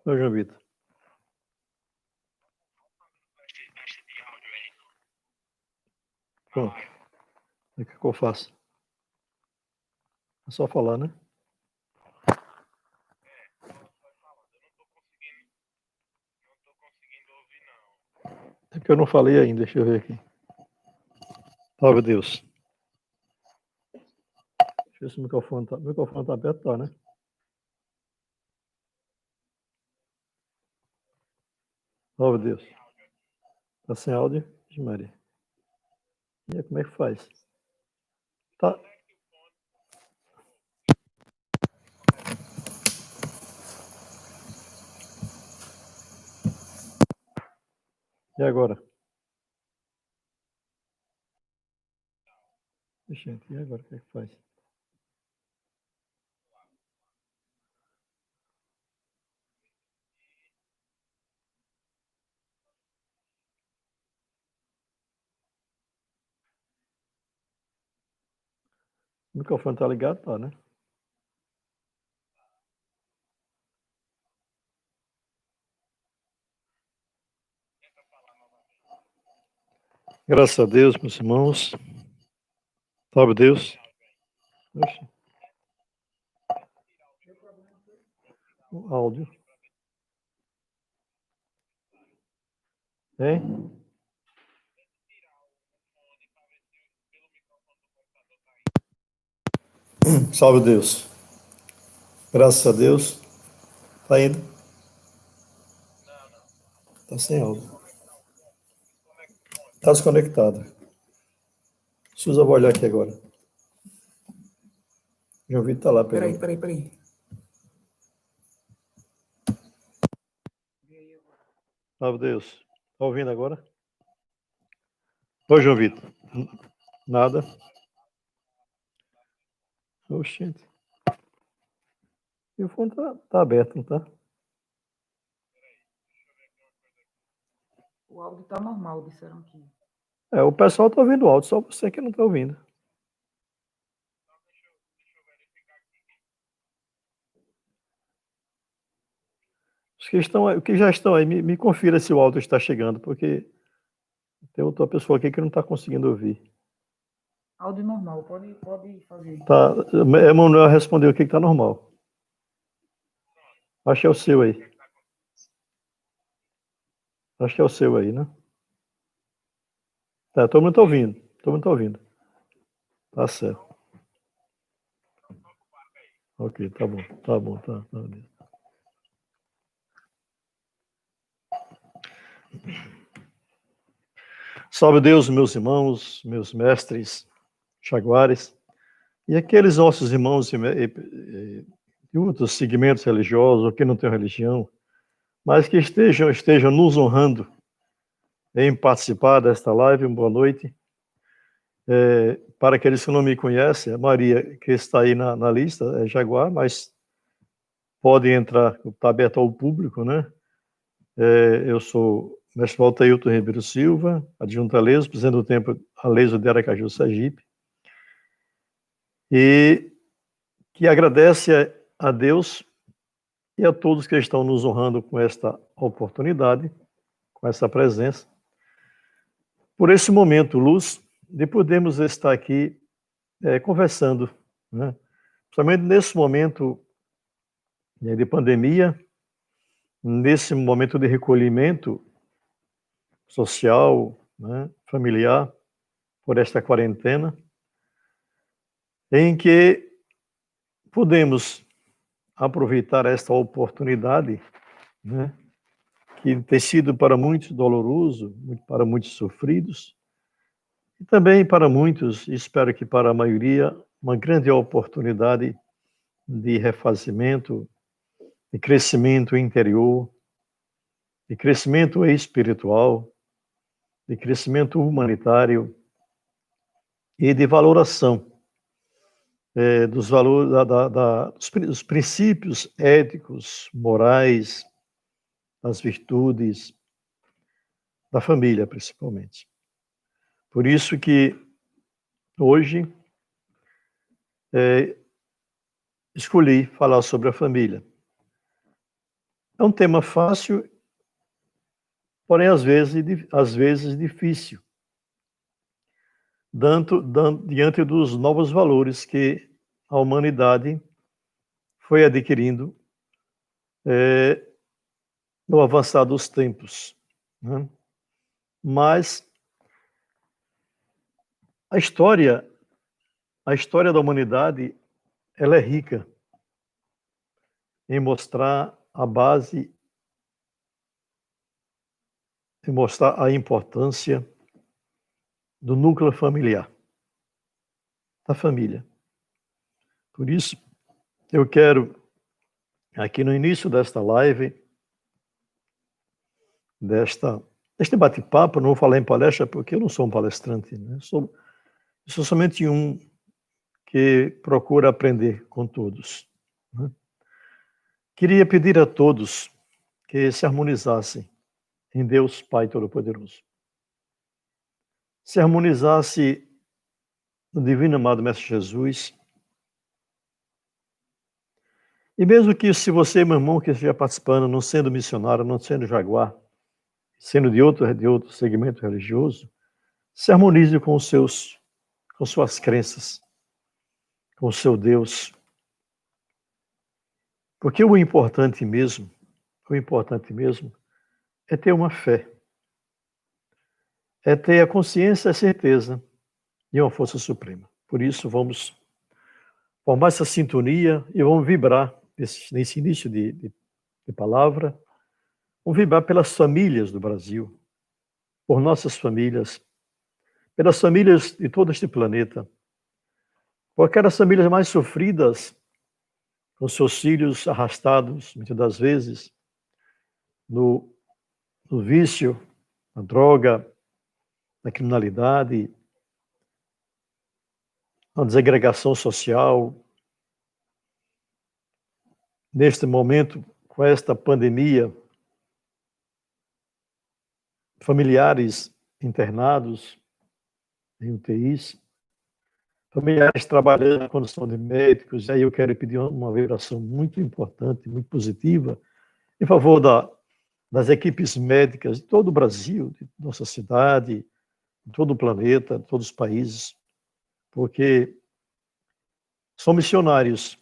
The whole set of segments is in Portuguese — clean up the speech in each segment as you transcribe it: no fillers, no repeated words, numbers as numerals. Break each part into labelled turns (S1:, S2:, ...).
S1: Ô, João Vitor. Pronto. O que eu faço? É só falar, né? É que eu não falei ainda, deixa eu ver aqui. Salve Deus. Deixa eu ver se o microfone tá aberto, tá, né? Salve Deus. Tá sem áudio? Vixe, Maria. E aí, como é que faz? Tá. E agora? Gente, e agora o que é que faz? O microfone tá ligado, tá, né? Graças a Deus, meus irmãos. Salve Deus. Oxe. O áudio. Hein? Salve Deus. Graças a Deus. Tá indo? Tá sem áudio. Tá desconectado. Suza, eu vou olhar aqui agora. João Vitor tá lá.
S2: Peraí.
S1: Salve Deus. Tá ouvindo agora? Ô, João Vitor. Nada. Oxente. E o fone tá aberto, não tá?
S2: O áudio tá normal, disseram aqui.
S1: É, o pessoal tá ouvindo o áudio, só você que não tá ouvindo. Os que já estão aí, me confira se o áudio está chegando, porque tem outra pessoa aqui que não está conseguindo ouvir.
S2: Áudio normal, pode fazer.
S1: Tá, Emanuel respondeu aqui que está normal. Acho que é o seu aí. Acho que é o seu aí, né? Tá, todo mundo está ouvindo. Todo mundo está ouvindo. Tá certo. Ok, tá bom. Tá. Salve Deus, meus irmãos, meus mestres, jaguares, e aqueles nossos irmãos de outros segmentos religiosos, ou que não têm religião, mas que estejam nos honrando em participar desta live. Boa noite. Para aqueles que não me conhecem, a Maria, que está aí na lista, é Jaguar, mas pode entrar, está aberto ao público, né? Eu sou mestre Valtailton Ribeiro Silva, adjunto a Leso, presidente do Templo Aleso de Aracaju, Sergipe, e que agradece a Deus e a todos que estão nos honrando com esta oportunidade, com essa presença, por esse momento, luz, de podermos estar aqui conversando, né? Principalmente nesse momento de pandemia, nesse momento de recolhimento social, né, familiar, por esta quarentena, em que podemos aproveitar esta oportunidade, né, que tem sido para muitos doloroso, para muitos sofridos, e também para muitos, espero que para a maioria, uma grande oportunidade de refazimento, de crescimento interior, de crescimento espiritual, de crescimento humanitário e de valoração dos valores, dos princípios éticos, morais, das virtudes, da família, principalmente. Por isso que hoje escolhi falar sobre a família. É um tema fácil, porém às vezes difícil, diante dos novos valores que a humanidade foi adquirindo no avançar dos tempos, né? Mas a história da humanidade, ela é rica em mostrar a base, em mostrar a importância do núcleo familiar, da família. Por isso, eu quero, aqui no início desta live, deste bate-papo, não vou falar em palestra porque eu não sou um palestrante, né? Eu sou somente um que procura aprender com todos, né? Queria pedir a todos que se harmonizassem em Deus Pai Todo-Poderoso. Se harmonizasse no Divino Amado Mestre Jesus. E mesmo que se você, meu irmão, que esteja participando, não sendo missionário, não sendo jaguar, sendo de outro segmento religioso, se harmonize com suas crenças, com o seu Deus. Porque o importante mesmo é ter uma fé, é ter a consciência e a certeza de uma força suprema. Por isso, vamos formar essa sintonia e vamos vibrar nesse início de palavra, vamos vibrar pelas famílias do Brasil, por nossas famílias, pelas famílias de todo este planeta, por aquelas famílias mais sofridas, com seus filhos arrastados, muitas das vezes, no vício, na droga, na criminalidade, na desagregação social. Neste momento, com esta pandemia, familiares internados em UTIs, familiares trabalhando na condição de médicos, e aí eu quero pedir uma vibração muito importante, muito positiva, em favor das equipes médicas de todo o Brasil, de nossa cidade, de todo o planeta, de todos os países, porque são missionários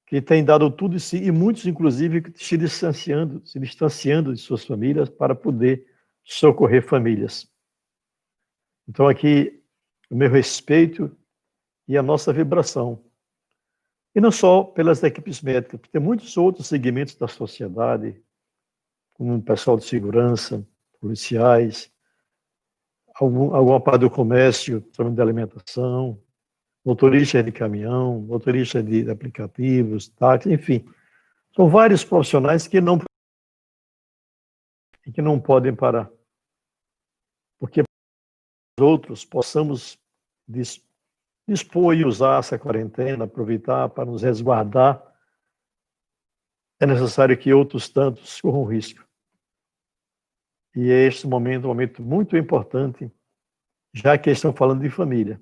S1: que têm dado tudo de si, e muitos, inclusive, se distanciando de suas famílias para poder socorrer famílias. Então, aqui, o meu respeito e a nossa vibração. E não só pelas equipes médicas, porque tem muitos outros segmentos da sociedade, como o pessoal de segurança, policiais, alguma parte do comércio, também da alimentação, motorista de caminhão, motorista de aplicativos, táxi, enfim. São vários profissionais que não podem parar. Porque nós outros possamos dispor e usar essa quarentena, aproveitar para nos resguardar, é necessário que outros tantos corram risco. E este momento é um momento muito importante, já que estão falando de família,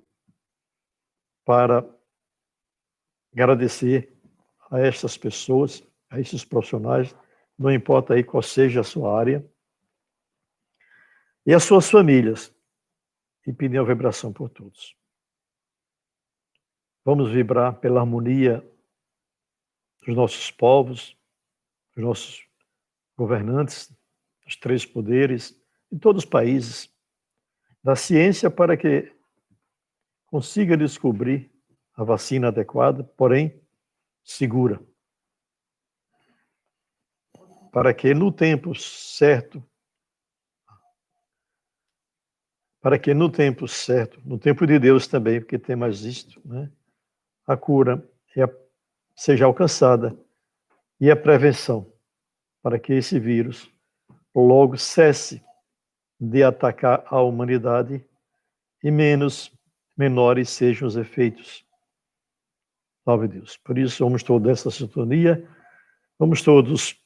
S1: para agradecer a estas pessoas, a esses profissionais, não importa aí qual seja a sua área, e as suas famílias, e pedir uma vibração por todos. Vamos vibrar pela harmonia dos nossos povos, dos nossos governantes, dos três poderes, de todos os países, da ciência para que consiga descobrir a vacina adequada, porém segura, para que no tempo certo, no tempo de Deus também, porque tem mais isto, né? A cura seja alcançada e a prevenção, para que esse vírus logo cesse de atacar a humanidade e menores sejam os efeitos. Salve Deus. Por isso, vamos todos nessa sintonia, vamos todos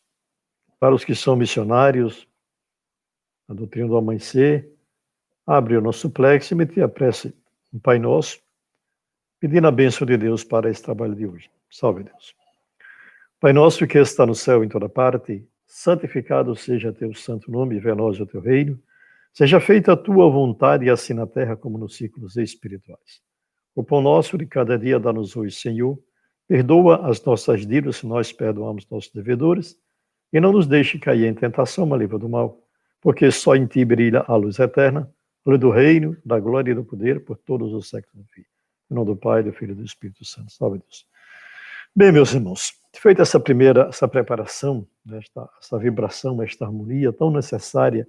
S1: para os que são missionários, a doutrina do amanhecer, abrir o nosso plex e meter a prece no Pai Nosso, pedindo a bênção de Deus para esse trabalho de hoje. Salve Deus. Pai nosso que está no céu em toda parte, santificado seja teu santo nome, venha a nós o teu reino. Seja feita a tua vontade, assim na terra como nos círculos espirituais. O pão nosso de cada dia dá-nos hoje, Senhor. Perdoa as nossas dívidas, se nós perdoamos nossos devedores. E não nos deixe cair em tentação, mas livra do mal. Porque só em ti brilha a luz eterna, a luz do reino, da glória e do poder, por todos os séculos. Em nome do Pai, do Filho e do Espírito Santo. Salve Deus. Bem, meus irmãos, feita essa preparação, essa vibração, esta harmonia tão necessária,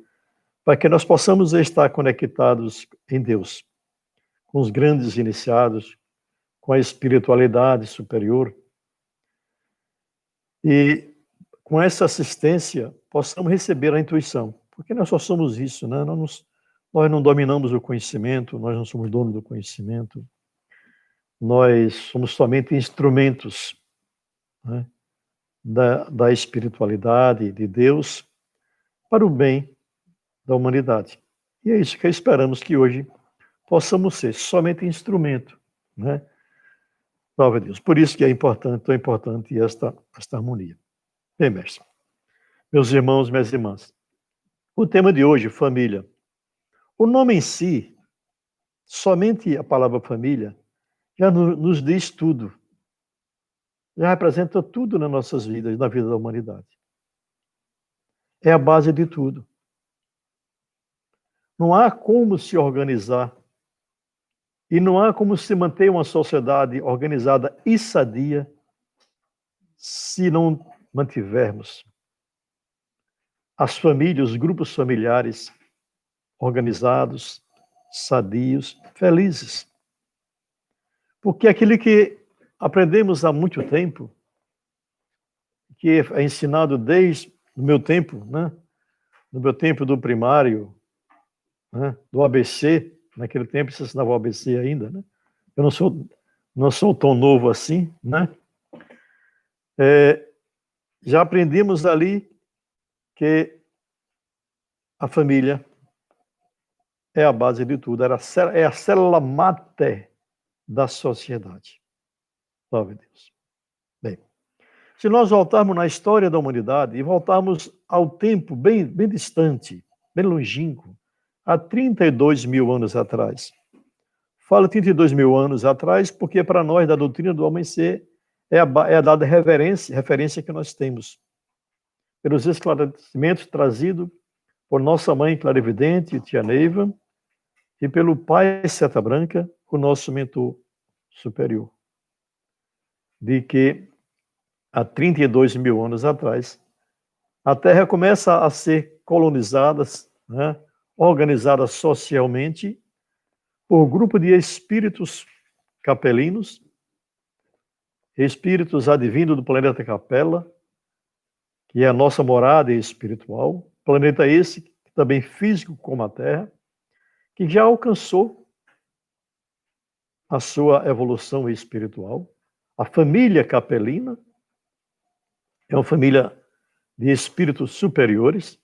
S1: para que nós possamos estar conectados em Deus, com os grandes iniciados, com a espiritualidade superior, e com essa assistência possamos receber a intuição, porque nós só somos isso, né? Nós não dominamos o conhecimento, nós não somos donos do conhecimento, nós somos somente instrumentos, né, da espiritualidade de Deus para o bem da humanidade. E é isso que esperamos que hoje possamos ser, somente instrumento, né? Salve a Deus. Por isso que é importante, tão importante esta harmonia. Bem, mestre, meus irmãos, minhas irmãs, o tema de hoje, família. O nome em si, somente a palavra família, já nos diz tudo. Já representa tudo nas nossas vidas, na vida da humanidade. É a base de tudo. Não há como se organizar e não há como se manter uma sociedade organizada e sadia se não mantivermos as famílias, os grupos familiares organizados, sadios, felizes. Porque aquilo que aprendemos há muito tempo, que é ensinado desde o meu tempo, né? No meu tempo do primário, né? Do ABC, naquele tempo se ensinava o ABC ainda, né? Eu não sou tão novo assim, né? Já aprendemos ali que a família é a base de tudo, é a célula máter da sociedade. Salve Deus. Bem, se nós voltarmos na história da humanidade e voltarmos ao tempo bem distante, bem longínquo, há 32 mil anos atrás. Falo 32 mil anos atrás porque para nós, da doutrina do homem ser, é a dada referência que nós temos. Pelos esclarecimentos trazidos por nossa mãe clarividente, tia Neiva, e pelo pai Seta Branca, o nosso mentor superior. De que há 32 mil anos atrás, a Terra começa a ser colonizada, né, organizada socialmente por grupo de espíritos capelinos, espíritos advindos do planeta Capela, que é a nossa morada espiritual, planeta esse, também físico como a Terra, que já alcançou a sua evolução espiritual. A família capelina é uma família de espíritos superiores,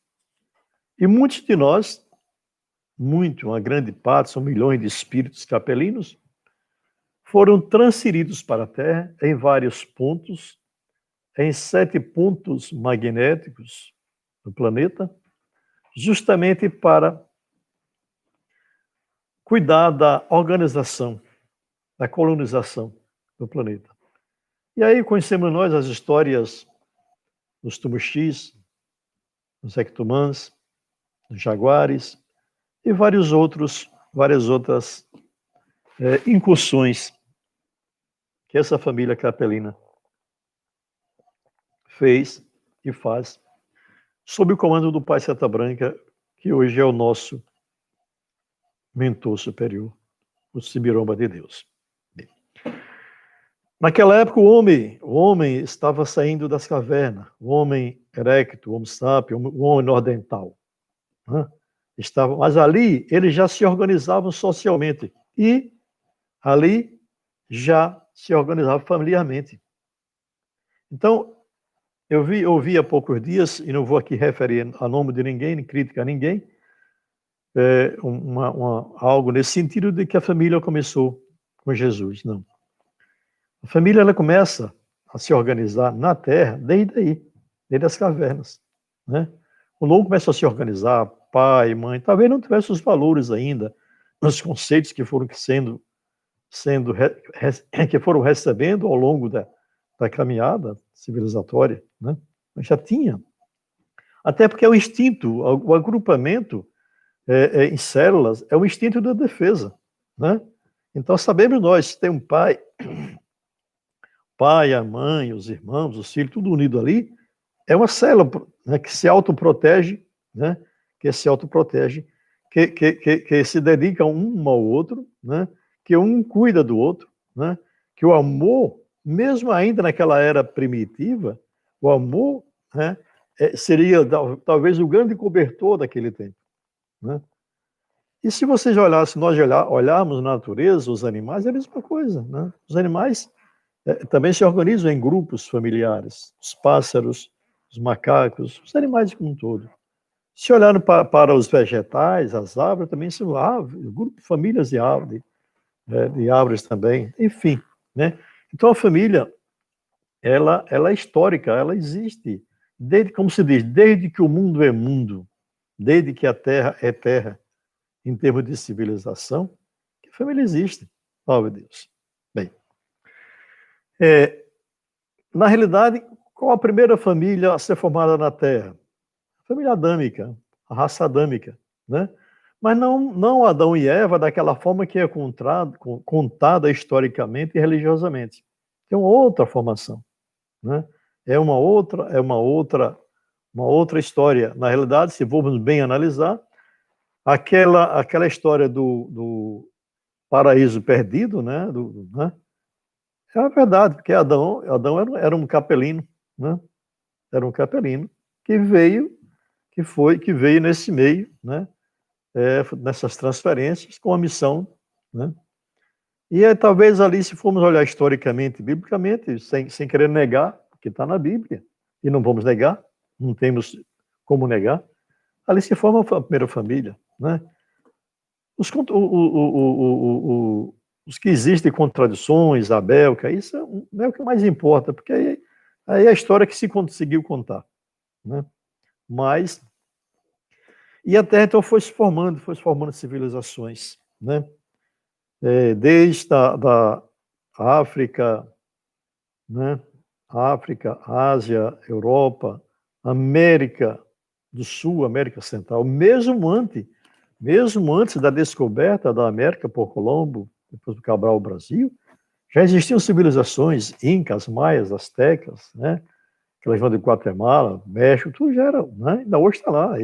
S1: e muitos de nós, uma grande parte, são milhões de espíritos capelinos, foram transferidos para a Terra em vários pontos, em 7 pontos magnéticos do planeta, justamente para cuidar da organização, da colonização do planeta. E aí conhecemos nós as histórias dos Tumuxis, dos Ectumãs, dos Jaguares e várias outras incursões que essa família capelina fez e faz sob o comando do pai Seta Branca, que hoje é o nosso mentor superior, o Sibiromba de Deus. Bem, naquela época, o homem estava saindo das cavernas, o homem erecto, o Homo sapiens, o homem nordental. Né? Mas ali, eles já se organizavam socialmente e ali já se organizavam familiarmente. Então, eu ouvi há poucos dias, e não vou aqui referir a nome de ninguém, nem crítica a ninguém, algo nesse sentido de que a família começou com Jesus. Não. A família ela começa a se organizar na Terra desde aí, desde as cavernas, né? O homem começou a se organizar, pai, mãe, talvez não tivesse os valores ainda, os conceitos que foram que foram recebendo ao longo da caminhada civilizatória, né? Mas já tinha. Até porque é o instinto, o agrupamento em células é o instinto da defesa, né? Então sabemos nós, se tem um pai, a mãe, os irmãos, os filhos, tudo unido ali, é uma célula, né, que se autoprotege, né? Que se autoprotege, que se dedica um ao outro, né? Que um cuida do outro, né? Que o amor, mesmo ainda naquela era primitiva, o amor, né, seria talvez o grande cobertor daquele tempo, né? E se vocês olharem, se nós olharmos na natureza, os animais, é a mesma coisa, né? Os animais também se organizam em grupos familiares, os pássaros, os macacos, os animais como um todo. Se olharmos para os vegetais, as árvores, também são árvores, grupos, famílias de árvores também, enfim, né? Então a família, ela é histórica, ela existe, desde, como se diz, desde que o mundo é mundo, desde que a terra é terra, em termos de civilização, que a família existe. Oh, meu Deus. Bem, na realidade, qual a primeira família a ser formada na Terra? A família adâmica, a raça adâmica, né? Mas não Adão e Eva daquela forma que é contada historicamente e religiosamente. Tem uma outra formação, né? É uma outra história. Na realidade, se formos bem analisar, aquela história do paraíso perdido, né? Né? É a verdade, porque Adão era um capelino, né? Era um capelino que veio nesse meio, né? Nessas transferências com a missão, né? E talvez ali, se formos olhar historicamente, biblicamente, sem querer negar, que está na Bíblia, e não vamos negar, não temos como negar, ali se forma a primeira família, né? Os que existem contradições, Abel, que isso não é o que mais importa, porque aí é a história que se conseguiu contar, né? Mas, e a Terra então foi se formando civilizações, né? Desde da África, né? África, Ásia, Europa, América do Sul, América Central, mesmo antes da descoberta da América por Colombo, depois do Cabral ao Brasil, já existiam civilizações incas, maias, astecas, né? Aquelas vão de Guatemala, México, tudo já era, né? Ainda hoje está lá.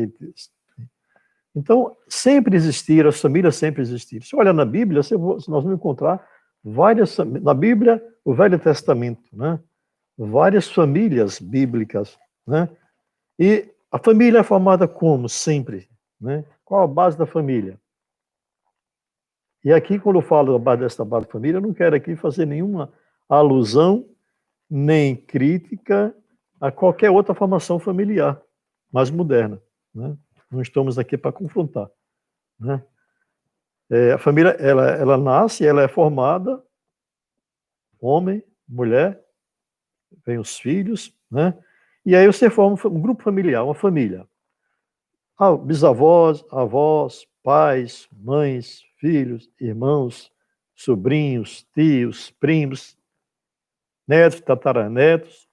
S1: Então, sempre existiram, as famílias sempre existiram. Se olhar na Bíblia, nós vamos encontrar na Bíblia, o Velho Testamento, né? Várias famílias bíblicas, né? E a família é formada como? Sempre, né? Qual a base da família? E aqui, quando eu falo dessa base da família, eu não quero aqui fazer nenhuma alusão, nem crítica a qualquer outra formação familiar, mais moderna, né? Não estamos aqui para confrontar, né? A família, ela nasce, ela é formada, homem, mulher, vem os filhos, né? E aí você forma um grupo familiar, uma família. Bisavós, avós, pais, mães, filhos, irmãos, sobrinhos, tios, primos, netos, tataranetos,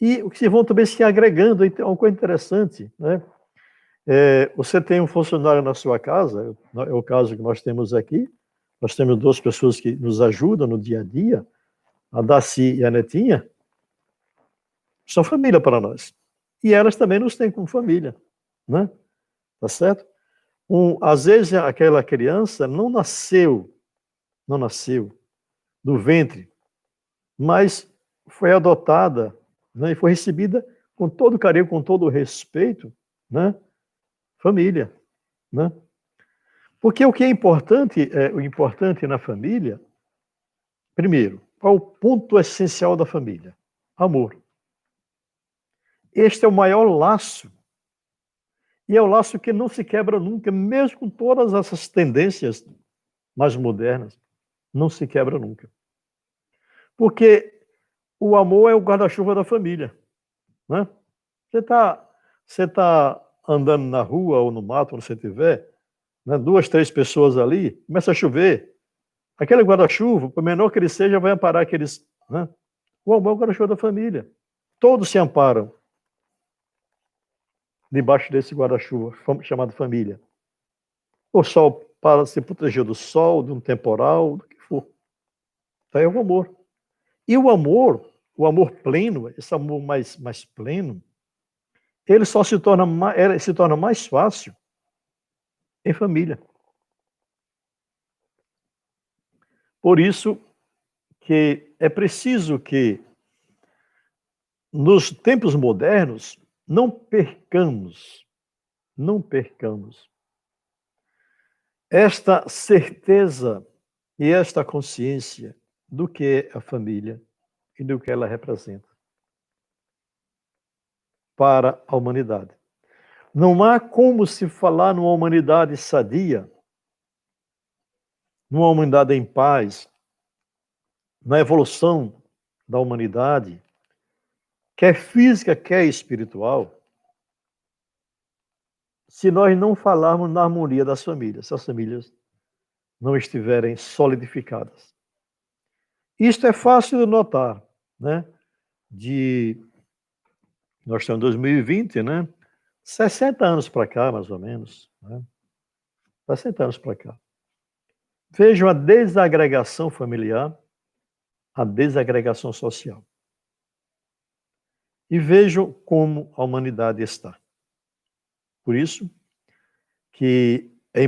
S1: e o que se vão também se agregando. É uma coisa interessante, né? Você tem um funcionário na sua casa, é o caso que nós temos aqui, nós temos duas pessoas que nos ajudam no dia a dia, a Daci e a Netinha, são família para nós. E elas também nos têm como família, né? Tá certo? Às vezes aquela criança não nasceu do ventre, mas foi adotada, né? E foi recebida com todo carinho, com todo respeito, né? Família, né? Porque o que é importante, o importante na família, primeiro, qual é o ponto essencial da família? Amor. Este é o maior laço. E é o laço que não se quebra nunca, mesmo com todas essas tendências mais modernas, não se quebra nunca. Porque O amor é o guarda-chuva da família, né? Você tá andando na rua ou no mato, onde você estiver, né, 2, 3 pessoas ali, começa a chover. Aquele guarda-chuva, por menor que ele seja, vai amparar aqueles, né? O amor é o guarda-chuva da família. Todos se amparam debaixo desse guarda-chuva chamado família. O sol para se proteger do sol, de um temporal, do que for. Então é o amor. E o amor pleno, esse amor mais pleno, ele só se torna mais fácil em família. Por isso que é preciso que nos tempos modernos não percamos esta certeza e esta consciência do que é a família e do que ela representa para a humanidade. Não há como se falar numa humanidade sadia, numa humanidade em paz, na evolução da humanidade, quer física, quer espiritual, se nós não falarmos na harmonia das famílias, se as famílias não estiverem solidificadas. Isto é fácil de notar, né? Nós estamos em 2020, né? 60 anos para cá, mais ou menos, né? 60 anos para cá. Vejam a desagregação familiar, a desagregação social. E vejam como a humanidade está. Por isso que é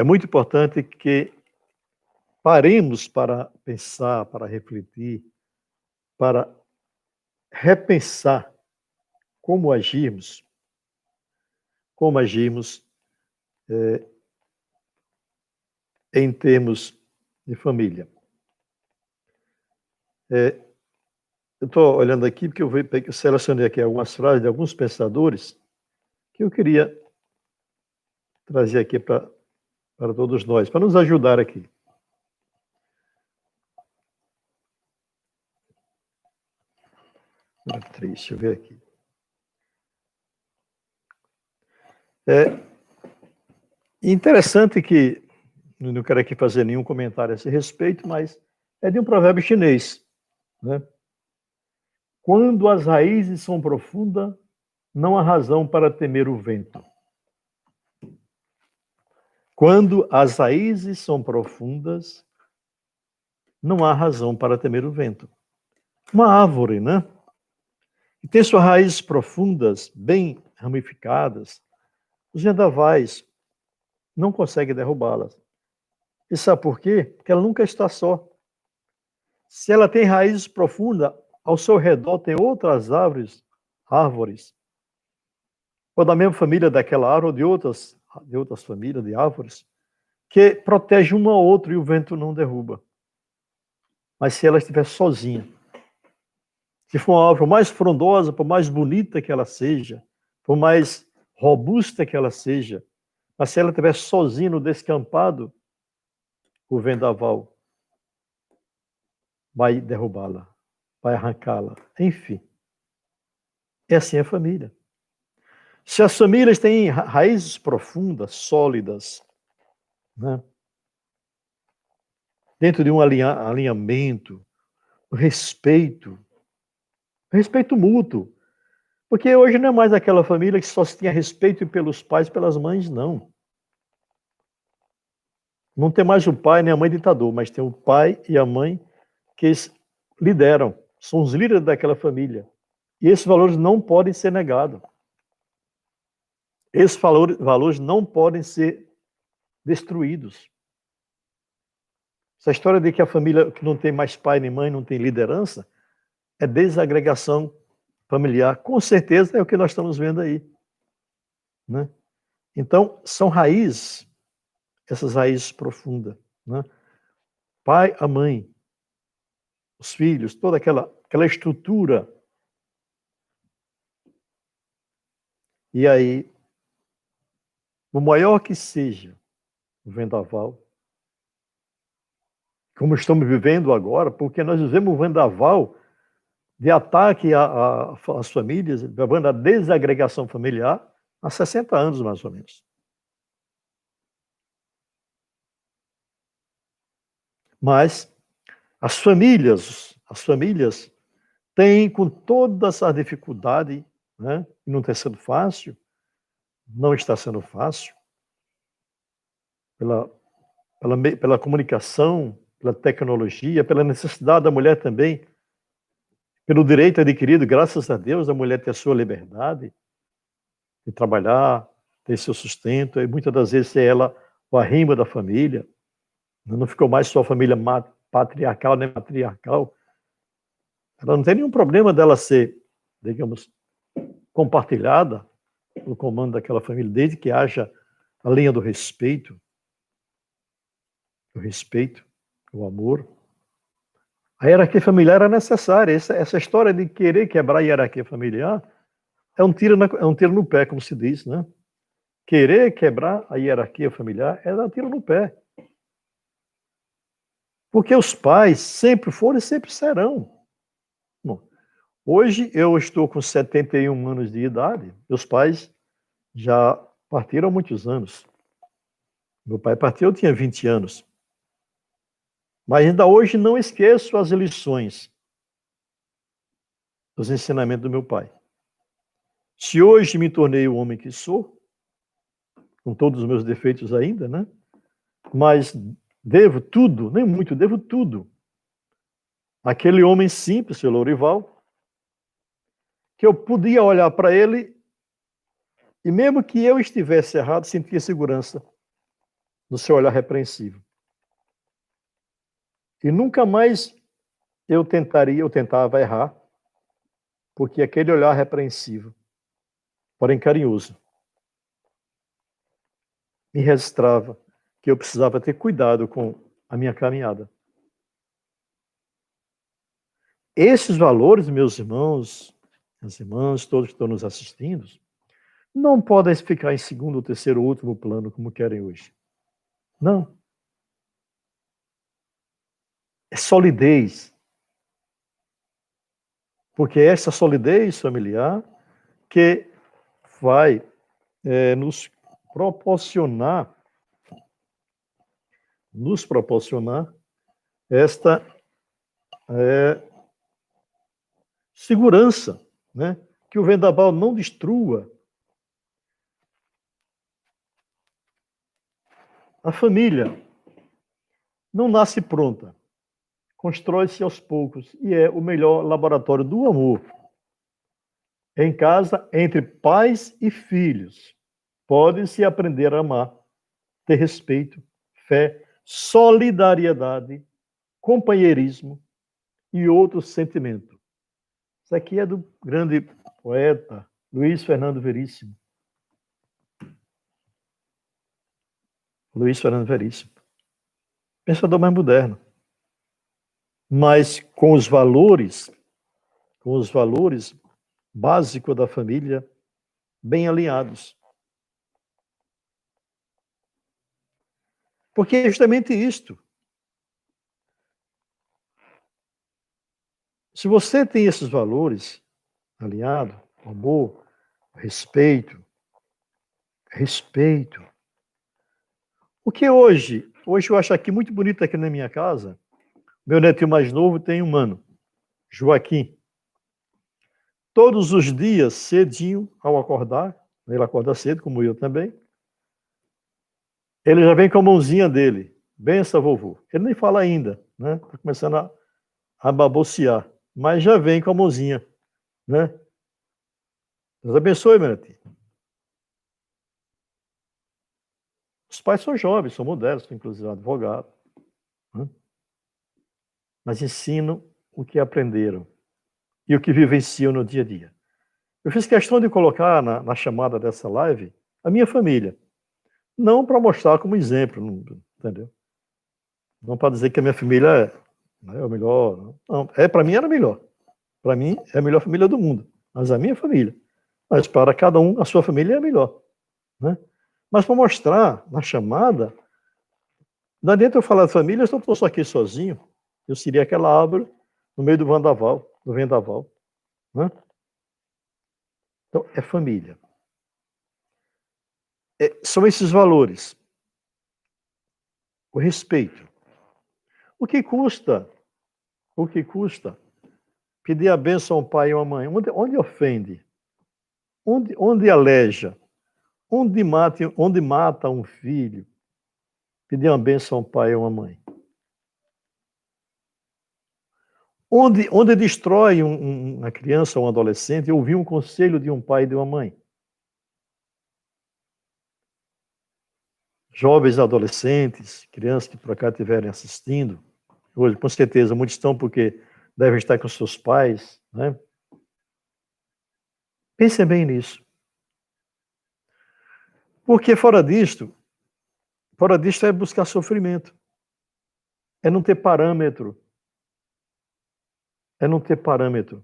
S1: muito importante que paremos para pensar, para refletir, para repensar como agimos em termos de família. Eu estou olhando aqui porque eu selecionei aqui algumas frases de alguns pensadores que eu queria trazer aqui para todos nós, para nos ajudar aqui. Deixa eu ver aqui. É interessante que, não quero aqui fazer nenhum comentário a esse respeito, mas é de um provérbio chinês, né? Quando as raízes são profundas, não há razão para temer o vento. Quando as raízes são profundas, não há razão para temer o vento. Uma árvore, né? E tem suas raízes profundas, bem ramificadas, os vendavais não conseguem derrubá-las. E sabe por quê? Porque ela nunca está só. Se ela tem raízes profundas, ao seu redor tem outras árvores, ou da mesma família daquela árvore, ou de outras famílias de árvores, que protegem uma ou outra e o vento não derruba. Mas se ela estiver sozinha, se for uma árvore mais frondosa, por mais bonita que ela seja, por mais robusta que ela seja, mas se ela estiver sozinha no descampado, o vendaval vai derrubá-la, vai arrancá-la. Enfim, é assim a família. Se as famílias têm raízes profundas, sólidas, né, dentro de um alinhamento, respeito mútuo, porque hoje não é mais aquela família que só se tinha respeito pelos pais e pelas mães, não. Não tem mais o pai nem a mãe ditador, mas tem o pai e a mãe que lideram, são os líderes daquela família. E esses valores não podem ser negados. Esses valores não podem ser destruídos. Essa história de que a família que não tem mais pai nem mãe não tem liderança é desagregação familiar. Com certeza é o que nós estamos vendo aí, né? Então, são raízes, essas raízes profundas, né? Pai, a mãe, os filhos, toda aquela estrutura. E aí, o maior que seja o vendaval, como estamos vivendo agora, porque nós vivemos um vendaval de ataque às famílias, levando à desagregação familiar há 60 anos, mais ou menos. Mas as famílias têm, com toda essa dificuldade, né, e não está sendo fácil, não está sendo fácil, pela comunicação, pela tecnologia, pela necessidade da mulher também, pelo direito adquirido, graças a Deus, a mulher ter a sua liberdade de trabalhar, ter seu sustento, e muitas das vezes é ela o arrimo da família, não ficou mais só a família patriarcal nem matriarcal. Ela não tem nenhum problema dela ser, digamos, compartilhada no comando daquela família, desde que haja a linha do respeito, o amor. A hierarquia familiar é necessária. Essa história de querer quebrar a hierarquia familiar é um tiro no pé, como se diz, né? Querer quebrar a hierarquia familiar é dar um tiro no pé. Porque os pais sempre foram e sempre serão. Bom, hoje eu estou com 71 anos de idade, meus pais já partiram há muitos anos. Meu pai partiu, eu tinha 20 anos. Mas ainda hoje não esqueço as lições, os ensinamentos do meu pai. Se hoje me tornei o homem que sou, com todos os meus defeitos ainda, né? Mas devo tudo, nem muito, devo tudo. Aquele homem simples, seu Lourival, que eu podia olhar para ele e mesmo que eu estivesse errado, sentia segurança no seu olhar repreensivo. E nunca mais eu tentava errar, porque aquele olhar repreensivo, porém carinhoso, me registrava que eu precisava ter cuidado com a minha caminhada. Esses valores, meus irmãos, as irmãs, todos que estão nos assistindo, não podem ficar em segundo, terceiro ou último plano, como querem hoje. Não. É solidez. Porque é essa solidez familiar que vai nos proporcionar esta segurança, né? Que o vendaval não destrua a família. Não nasce pronta, constrói-se aos poucos e é o melhor laboratório do amor. Em casa, entre pais e filhos, pode-se aprender a amar, ter respeito, fé, solidariedade, companheirismo e outros sentimentos. Isso aqui é do grande poeta Luiz Fernando Veríssimo. Luiz Fernando Veríssimo. Pensador mais moderno. Mas com os valores básicos da família bem alinhados. Porque é justamente isto. Se você tem esses valores alinhados, amor, respeito. O que hoje eu acho aqui muito bonito aqui na minha casa, meu netinho mais novo tem um ano, Joaquim. Todos os dias, cedinho, ao acordar, ele acorda cedo, como eu também, ele já vem com a mãozinha dele, benção, vovô. Ele nem fala ainda, né? Está começando a babosear, mas já vem com a mãozinha, né? Deus abençoe, meu netinho. Os pais são jovens, são modernos, são inclusive advogados, né? Mas ensinam o que aprenderam e o que vivenciam no dia a dia. Eu fiz questão de colocar na chamada dessa live a minha família, não para mostrar como exemplo, entendeu? Não para dizer que a minha família é o melhor, não, para mim era melhor. Para mim é a melhor família do mundo, mas a minha família. Mas para cada um, a sua família é a melhor, né? Mas para mostrar na chamada Não adianta eu falar de família, se eu estou só aqui sozinho. Eu seria aquela árvore no meio do vendaval. Né? Então, é família. São esses valores. O respeito. O que custa? O que custa pedir a bênção ao pai e à mãe? Onde ofende? Onde aleja? Onde mata um filho? Pedir uma bênção ao pai ou à mãe? Onde destrói uma criança ou um adolescente ouvir um conselho de um pai e de uma mãe? Jovens adolescentes, crianças que por acaso estiverem assistindo, hoje com certeza muitos estão porque devem estar com seus pais, né? Pensem bem nisso. Porque fora disto é buscar sofrimento. É não ter parâmetro. É não ter parâmetro.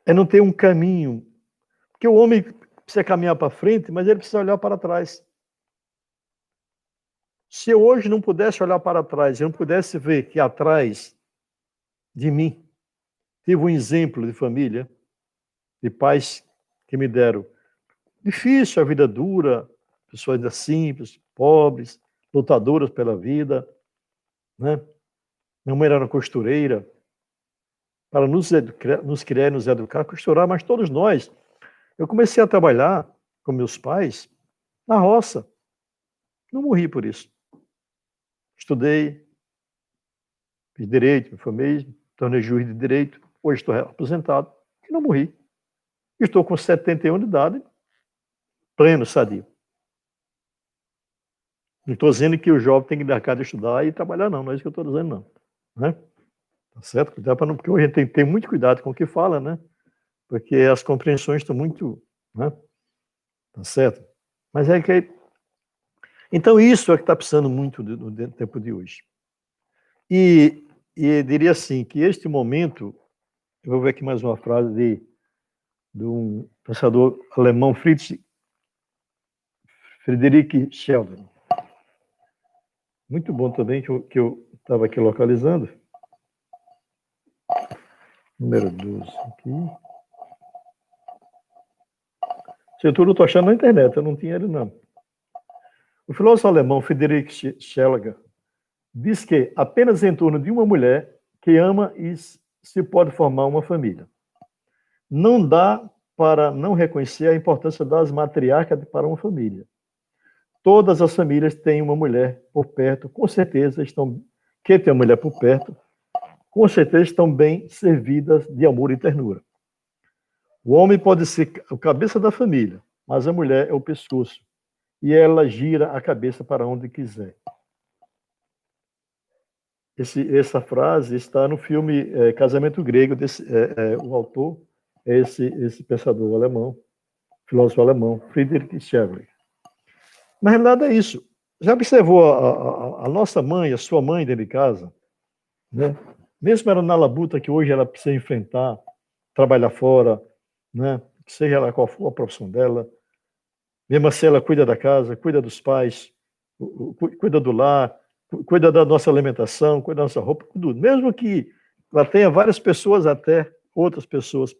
S1: É não ter um caminho. Porque o homem precisa caminhar para frente, mas ele precisa olhar para trás. Se eu hoje não pudesse olhar para trás, eu não pudesse ver que atrás de mim tive um exemplo de família, de pais que me deram. Difícil, a vida dura, pessoas simples, pobres, lutadoras pela vida, né? Minha mãe era costureira, para nos criar e nos educar, costurar, mas todos nós. Eu comecei a trabalhar com meus pais na roça. Não morri por isso. Estudei, fiz direito, me formei, tornei juiz de direito, hoje estou aposentado e não morri. Estou com 71 de idade, pleno, sadio. Não estou dizendo que o jovem tem que deixar de estudar e trabalhar, não é isso que eu estou dizendo, não. Né? Tá certo? Cuidado para não, porque hoje a gente tem que ter muito cuidado com o que fala, né? Porque as compreensões estão muito, né? Tá certo? Mas é que então isso é que está precisando muito no tempo de hoje. E diria assim que este momento, eu vou ver aqui mais uma frase de um pensador alemão, Friedrich Schiller. Muito bom também, que eu estava aqui localizando. Número 12 aqui. Isso tudo eu estou achando na internet, eu não tinha ele, não. O filósofo alemão Friedrich Schiller diz que apenas em torno de uma mulher que ama se pode formar uma família. Não dá para não reconhecer a importância das matriarcas para uma família. Todas as famílias têm uma mulher por perto, com certeza quem tem uma mulher por perto, com certeza estão bem servidas de amor e ternura. O homem pode ser a cabeça da família, mas a mulher é o pescoço, e ela gira a cabeça para onde quiser. Essa frase está no filme Casamento Grego, o autor é esse pensador alemão, filósofo alemão, Friedrich Schiller. Na realidade é isso. Já observou a nossa mãe, a sua mãe dentro de casa? Né? Mesmo ela na labuta que hoje ela precisa enfrentar, trabalhar fora, né? Seja lá qual for a profissão dela, mesmo assim ela cuida da casa, cuida dos pais, cuida do lar, cuida da nossa alimentação, cuida da nossa roupa, tudo. Mesmo que ela tenha várias pessoas, até outras pessoas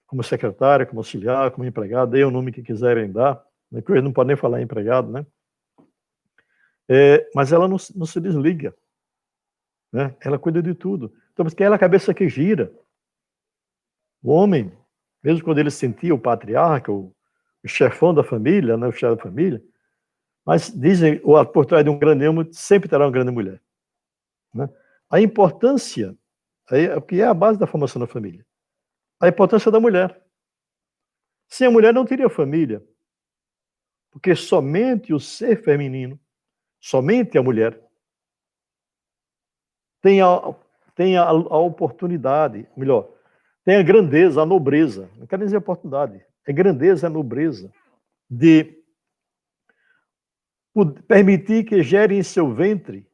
S1: como secretária, como auxiliar, como empregado, dê o nome que quiserem dar, né? Que hoje não pode nem falar empregado, né? Mas ela não se desliga, né? Ela cuida de tudo. Então, porque ela é a cabeça que gira. O homem, mesmo quando ele sentia o patriarca, o chefão da família, né? O chefe da família, mas dizem, por trás de um grande homem sempre terá uma grande mulher, né? A importância, o que é a base da formação da família? A importância da mulher. Sem a mulher não teria família, porque somente o ser feminino, somente a mulher, tem a oportunidade, melhor, tem a grandeza, a nobreza, não quero dizer oportunidade, é grandeza, a nobreza de permitir que gere em seu ventre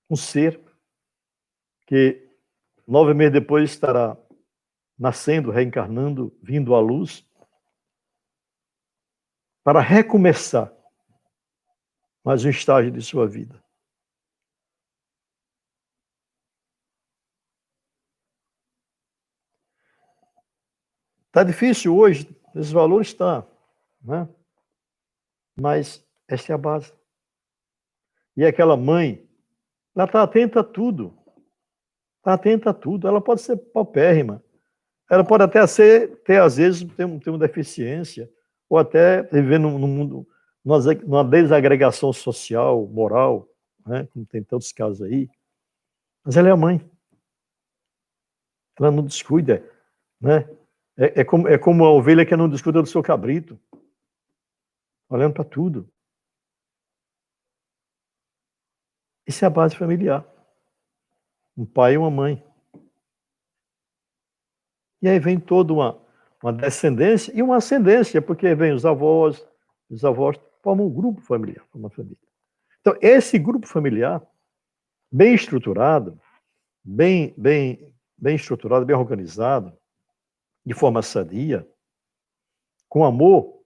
S1: um ser que 9 meses depois estará nascendo, reencarnando, vindo à luz, para recomeçar. mais um estágio de sua vida. Está difícil hoje, esses valores estão, né? Mas essa é a base. E aquela mãe, ela está atenta a tudo. Está atenta a tudo. Ela pode ser paupérrima. Ela pode até ter às vezes, ter uma deficiência, ou até viver num mundo, numa desagregação social, moral, né? Como tem tantos casos aí. Mas ela é a mãe. Ela não descuida, né? É como a ovelha que não descuida do seu cabrito, olhando para tudo. Isso é a base familiar. Um pai e uma mãe. E aí vem toda uma descendência e uma ascendência, porque vem os avós formam um grupo familiar, uma família. Então, esse grupo familiar, bem estruturado, bem estruturado, bem organizado, de forma sadia, com amor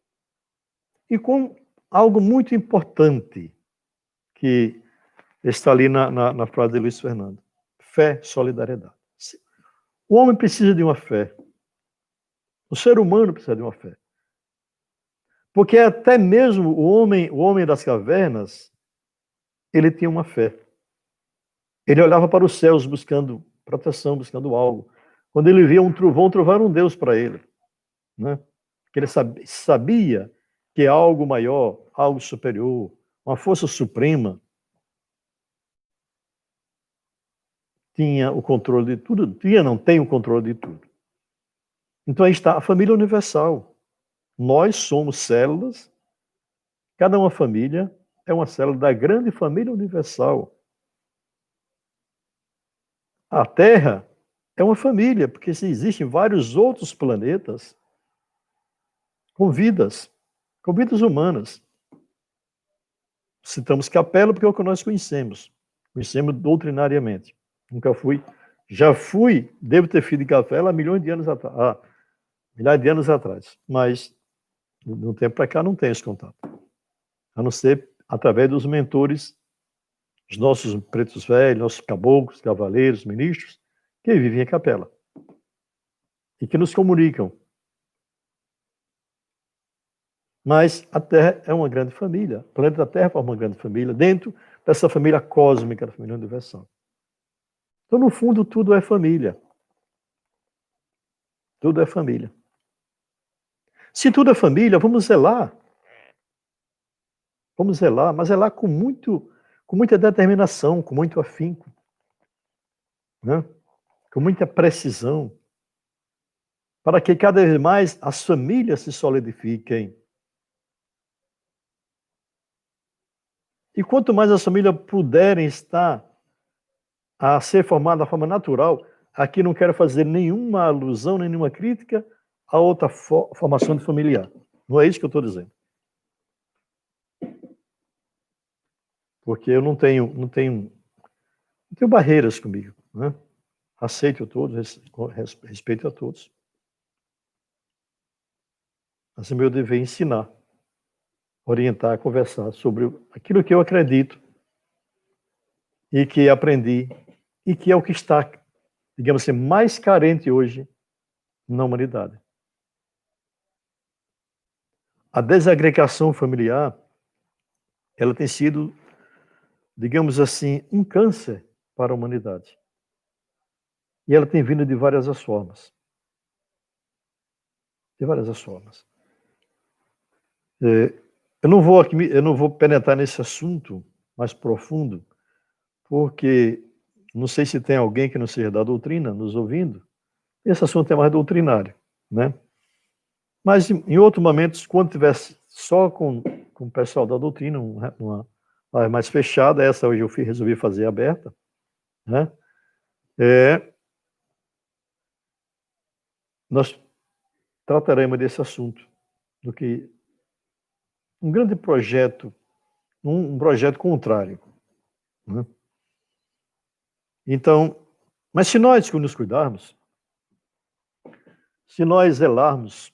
S1: e com algo muito importante que está ali na frase de Luiz Fernando: fé, solidariedade. O homem precisa de uma fé. O ser humano precisa de uma fé. Porque até mesmo o homem das cavernas, ele tinha uma fé. Ele olhava para os céus buscando proteção, buscando algo. Quando ele via um trovão era um Deus para ele, né? Porque ele sabia que algo maior, algo superior, uma força suprema, tinha o controle de tudo. Não tem o controle de tudo. Então aí está a família universal. Nós somos células, cada uma família é uma célula da grande família universal. A Terra é uma família, porque existem vários outros planetas com vidas humanas. Citamos Capela porque é o que nós conhecemos doutrinariamente. Nunca fui, já fui, devo ter filho de Capela há milhares de anos atrás, mas de um tempo para cá não tenho esse contato, a não ser através dos mentores, os nossos pretos velhos, nossos caboclos, cavaleiros, ministros, que vivem em Capela e que nos comunicam. Mas a Terra é uma grande família. O planeta Terra forma uma grande família dentro dessa família cósmica, da família universal. Então, no fundo, tudo é família. Tudo é família. Se tudo é família, vamos zelar. Vamos zelar, mas zelar com muita determinação, com muito afinco, né? Com muita precisão, para que cada vez mais as famílias se solidifiquem. E quanto mais as famílias puderem estar a ser formadas da forma natural, aqui não quero fazer nenhuma alusão, nenhuma crítica a outra formação de familiar. Não é isso que eu estou dizendo. Porque eu não tenho barreiras comigo, né? Aceito todos, respeito a todos. Mas é meu dever ensinar, orientar, conversar sobre aquilo que eu acredito e que aprendi e que é o que está, digamos assim, mais carente hoje na humanidade. A desagregação familiar, ela tem sido, digamos assim, um câncer para a humanidade. E ela tem vindo de várias as formas. De várias as formas. Eu não vou penetrar nesse assunto mais profundo, porque não sei se tem alguém que não seja da doutrina nos ouvindo. Esse assunto é mais doutrinário, né? Mas em outros momentos, quando tivesse só com o pessoal da doutrina, uma live mais fechada, essa hoje eu resolvi fazer aberta, né? Nós trataremos desse assunto, do que um grande projeto, um projeto contrário, né? Então, mas se nós nos cuidarmos, se nós zelarmos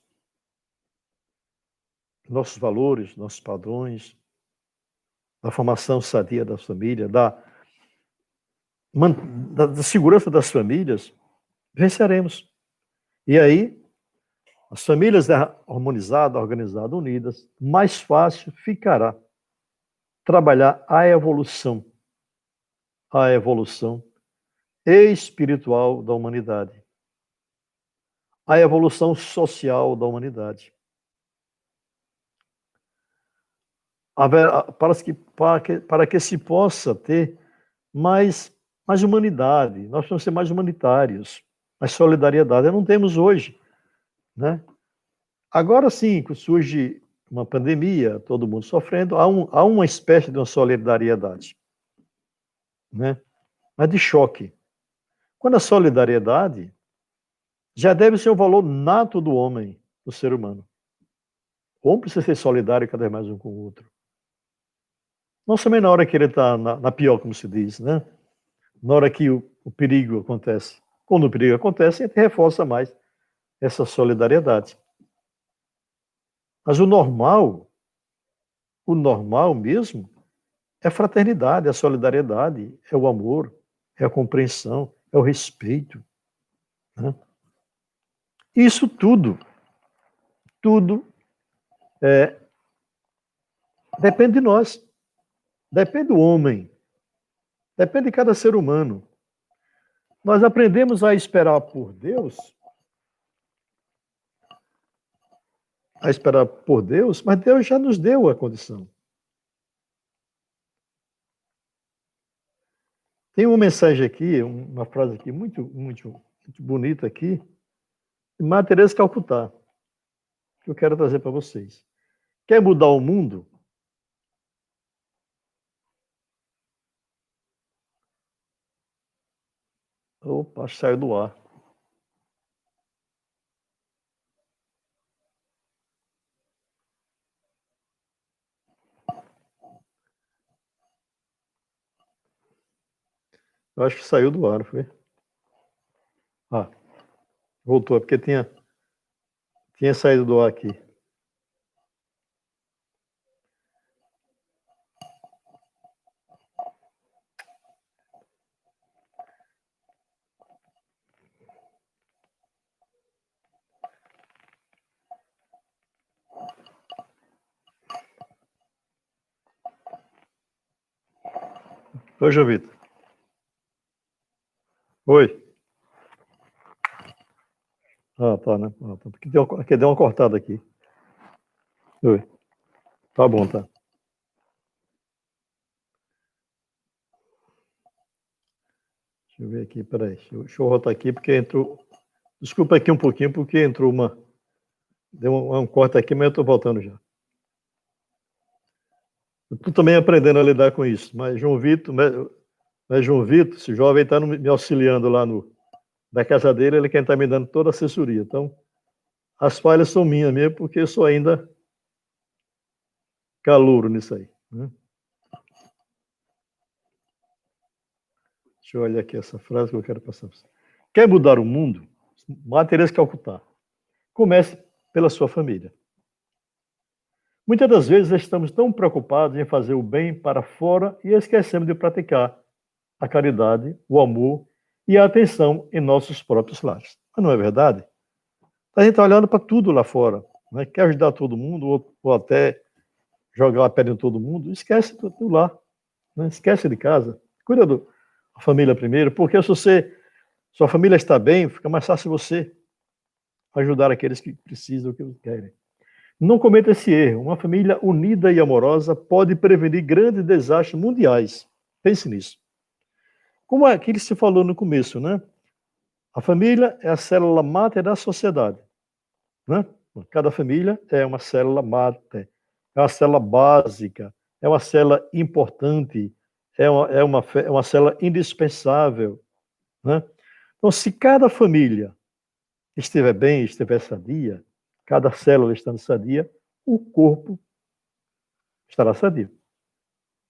S1: nossos valores, nossos padrões, da formação sadia da família, da segurança das famílias, venceremos. E aí, as famílias harmonizadas, organizadas, unidas, mais fácil ficará trabalhar a evolução espiritual da humanidade, a evolução social da humanidade. Para que se possa ter mais humanidade, nós precisamos ser mais humanitários, mais solidariedade. Não temos hoje, né? Agora sim, surge uma pandemia, todo mundo sofrendo, há uma espécie de uma solidariedade, né? Mas de choque. Quando a solidariedade já deve ser o valor nato do homem, do ser humano. O homem precisa ser solidário cada vez mais um com o outro. Não somente na hora que ele está na pior, como se diz, né? Na hora que o perigo acontece. Quando o perigo acontece, a gente reforça mais essa solidariedade. Mas o normal mesmo, é a fraternidade, é a solidariedade, é o amor, é a compreensão, é o respeito, né? Isso tudo depende de nós, depende do homem, depende de cada ser humano. Nós aprendemos a esperar por Deus, mas Deus já nos deu a condição. Tem uma mensagem aqui, uma frase aqui muito, muito, muito bonita aqui, de Madre Teresa de Calcutá, que eu quero trazer para vocês. Quer mudar o mundo? Opa, saiu do ar. Eu acho que saiu do ar, foi? Ah, voltou, porque tinha saído do ar aqui. Oi, João Vitor. Oi. Ah, tá, né? Ah, tá. Porque deu uma cortada aqui. Oi. Tá bom, tá. Deixa eu ver aqui, peraí. Deixa eu voltar aqui, porque entrou... Desculpa aqui um pouquinho, porque entrou uma... Deu um corte aqui, mas eu tô voltando já. Eu tô também aprendendo a lidar com isso, mas João Vitor, esse jovem está me auxiliando lá da casa dele, ele quer estar me dando toda a assessoria. Então, as falhas são minhas mesmo, porque eu sou ainda calouro nisso aí, né? Deixa eu olhar aqui essa frase que eu quero passar para você. Quer mudar o mundo? Madre Teresa de Calcutá. Comece pela sua família. Muitas das vezes estamos tão preocupados em fazer o bem para fora e esquecemos de praticar a caridade, o amor e a atenção em nossos próprios lares. Mas não é verdade? A gente está olhando para tudo lá fora, né? Quer ajudar todo mundo ou até jogar a pedra em todo mundo, esquece do lar, né? Esquece de casa. Cuida da família primeiro, porque se sua família está bem, fica mais fácil você ajudar aqueles que precisam, que querem. Não cometa esse erro. Uma família unida e amorosa pode prevenir grandes desastres mundiais. Pense nisso. Como aquilo que se falou no começo, né? A família é a célula máter da sociedade, né? Cada família é uma célula máter, é uma célula básica, é uma célula importante, é uma célula indispensável, né? Então, se cada família estiver bem, estiver sadia, cada célula estando sadia, o corpo estará sadio.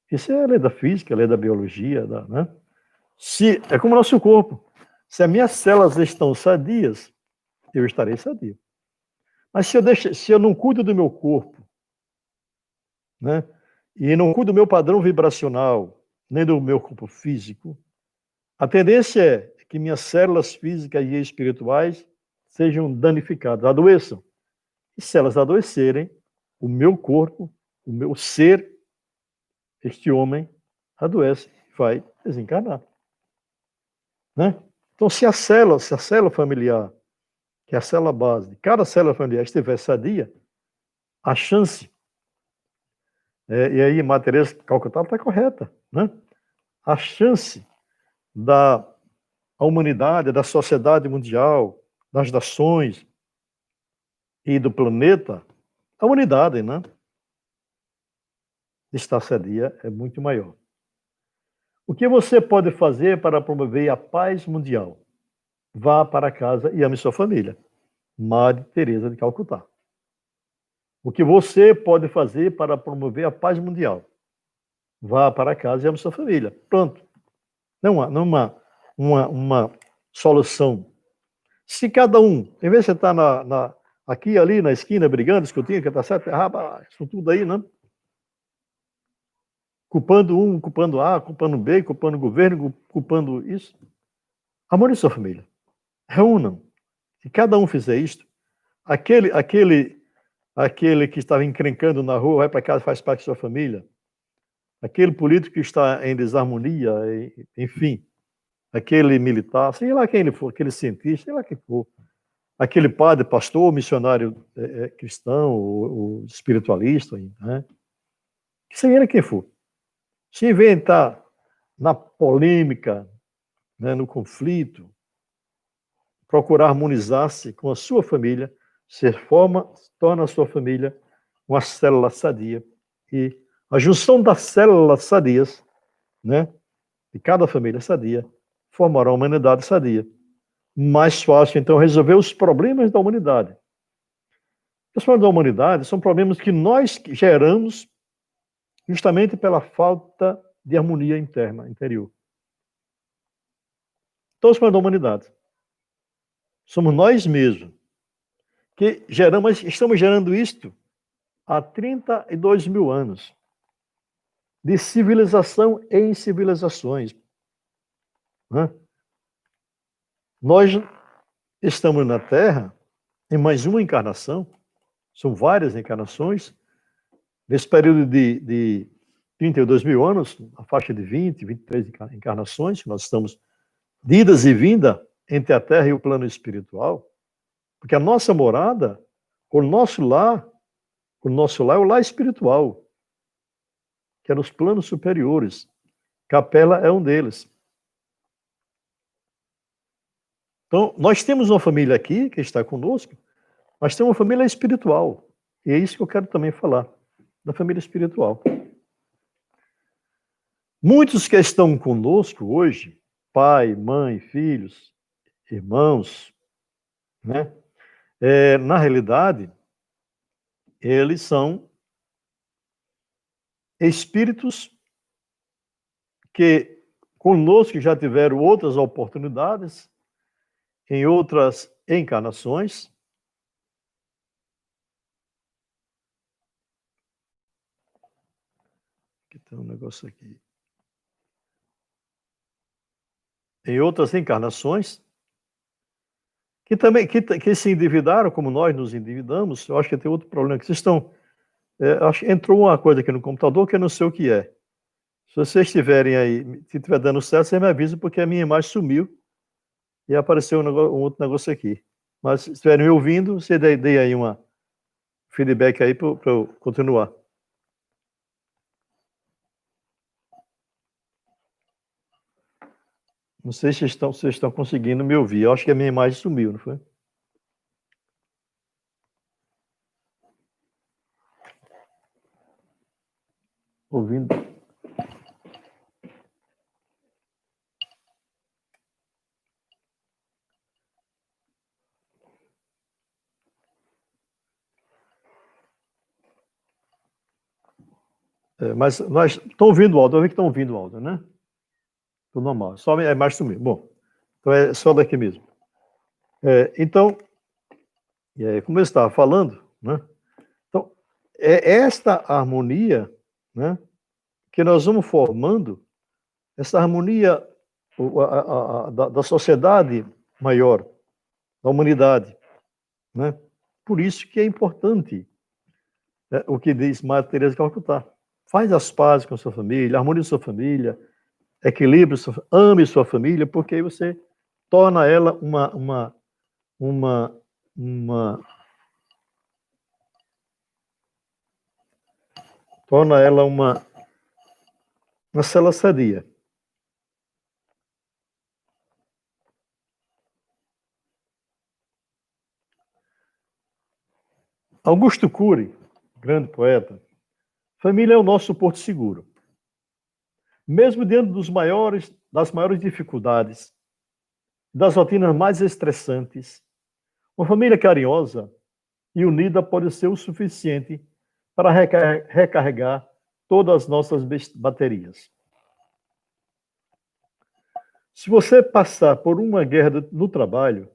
S1: Isso é a lei da física, a lei da biologia, né? É como o nosso corpo. Se as minhas células estão sadias, eu estarei sadio. Mas se eu não cuido do meu corpo, né? e não cuido do meu padrão vibracional, nem do meu corpo físico, a tendência é que minhas células físicas e espirituais sejam danificadas, adoeçam. E se elas adoecerem, o meu corpo, o meu ser, este homem, adoece e vai desencarnar. Né? Então, se a célula familiar, que é a célula base de cada célula familiar, estiver sadia, a chance, e aí Madre Teresa Calcutá está correta, né? A chance da humanidade, da sociedade mundial, das nações e do planeta, a humanidade, né? Estar sadia é muito maior. O que você pode fazer para promover a paz mundial? Vá para casa e ame sua família. Madre Teresa de Calcutá. O que você pode fazer para promover a paz mundial? Vá para casa e ame sua família. Pronto. Não há uma solução. Se cada um, em vez de você estar aqui, ali, na esquina, brigando, discutindo, que está certo, errado, isso tudo aí, né? Culpando um, culpando A, culpando B, culpando o governo, culpando isso. Amor sua família. Reúnam. Se cada um fizer isto, aquele que estava encrencando na rua, vai para casa, faz parte de sua família. Aquele político que está em desarmonia, enfim, aquele militar, sei lá quem ele for, aquele cientista, sei lá quem for, aquele padre, pastor, missionário cristão, ou espiritualista, né? Seja quem for. Se inventar na polêmica, né, no conflito, procurar harmonizar-se com a sua família, torna a sua família uma célula sadia. E a junção das células sadias, né, de cada família sadia, formará uma humanidade sadia. Mais fácil, então, resolver os problemas da humanidade. Os problemas da humanidade são problemas que nós geramos justamente pela falta de harmonia interna, interior. Então, os problemas da humanidade somos nós mesmos que estamos gerando isto há 32 mil anos, de civilização em civilizações. Né? Nós estamos na Terra em mais uma encarnação, são várias encarnações, nesse período de 32 mil anos, a faixa de 20, 23 encarnações, nós estamos de idas e vindas entre a Terra e o plano espiritual, porque a nossa morada, o nosso lar é o lar espiritual, que é nos planos superiores. Capela é um deles. Então, nós temos uma família aqui, que está conosco, mas tem uma família espiritual. E é isso que eu quero também falar, da família espiritual. Muitos que estão conosco hoje, pai, mãe, filhos, irmãos, né? Na realidade, eles são espíritos que conosco já tiveram outras oportunidades, em outras encarnações. Aqui tem um negócio aqui. Em outras encarnações, que também que se endividaram, como nós nos endividamos. Eu acho que tem outro problema, que vocês estão... acho que entrou uma coisa aqui no computador que eu não sei o que é. Se vocês estiverem aí, se estiver dando certo, você me avisa, porque a minha imagem sumiu e apareceu um outro negócio aqui. Mas se estiverem me ouvindo, você dê aí uma feedback aí para eu continuar. Não sei se vocês estão conseguindo me ouvir. Eu acho que a minha imagem sumiu, não foi? Ouvindo. Mas nós estão ouvindo o áudio, eu vi que estão ouvindo o áudio, né? Tudo normal. Só a imagem sumiu. Bom, então é só daqui mesmo. Então, como eu estava falando, né? Então, esta harmonia, né? Que nós vamos formando essa harmonia da sociedade maior, da humanidade, né? Por isso que é importante, né, o que diz Madre Teresa de Calcutá. Faz as pazes com a sua família, harmonize sua família, equilibre, ame sua família, porque aí você torna ela uma, torna ela uma cela sadia. Augusto Cury, grande poeta, família é o nosso porto seguro. Mesmo diante das maiores dificuldades, das rotinas mais estressantes, uma família carinhosa e unida pode ser o suficiente para recarregar todas as nossas baterias. Se você passar por uma guerra no trabalho,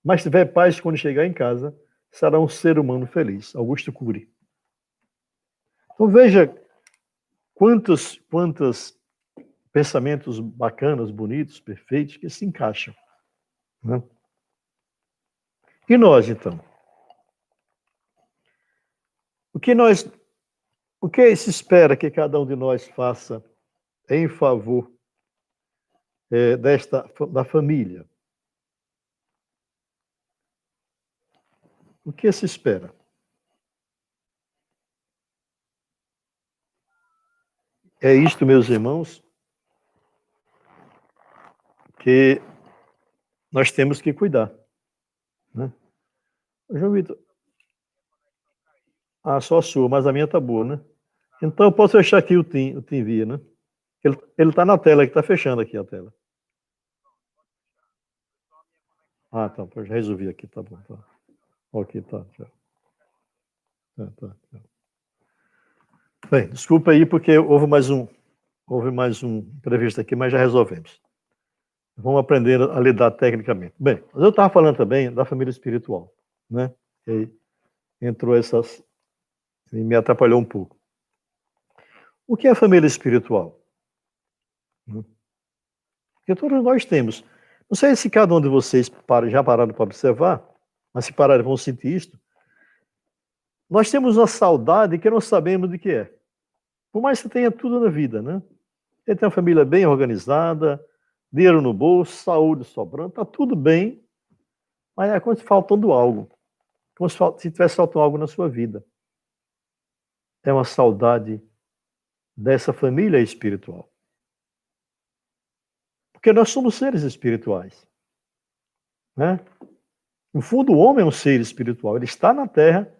S1: mas tiver paz quando chegar em casa, será um ser humano feliz. Augusto Cury. Então veja quantos pensamentos bacanas, bonitos, perfeitos, que se encaixam, né? E nós, então? O que se espera que cada um de nós faça em favor da família? O que se espera? É isto, meus irmãos, que nós temos que cuidar, né? João Vitor, só a sua, mas a minha tá boa, né? Então eu posso fechar aqui o Tim Via, né? Ele tá na tela, que tá fechando aqui a tela. Tá, já resolvi aqui, tá bom, tá. Ok, tá, já. Tá. Bem, desculpa aí, porque houve mais um imprevisto aqui, mas já resolvemos. Vamos aprender a lidar tecnicamente. Bem, mas eu estava falando também da família espiritual, né? E entrou e me atrapalhou um pouco. O que é a família espiritual? Porque todos nós temos. Não sei se cada um de vocês já pararam para observar, mas se pararem vão sentir isto. Nós temos uma saudade que não sabemos de que é. Por mais que você tenha tudo na vida, né? Ele tem uma família bem organizada, dinheiro no bolso, saúde sobrando, está tudo bem, mas é como se faltando algo. Como se tivesse faltando algo na sua vida. É uma saudade dessa família espiritual. Porque nós somos seres espirituais, né? No fundo, o homem é um ser espiritual. Ele está na Terra,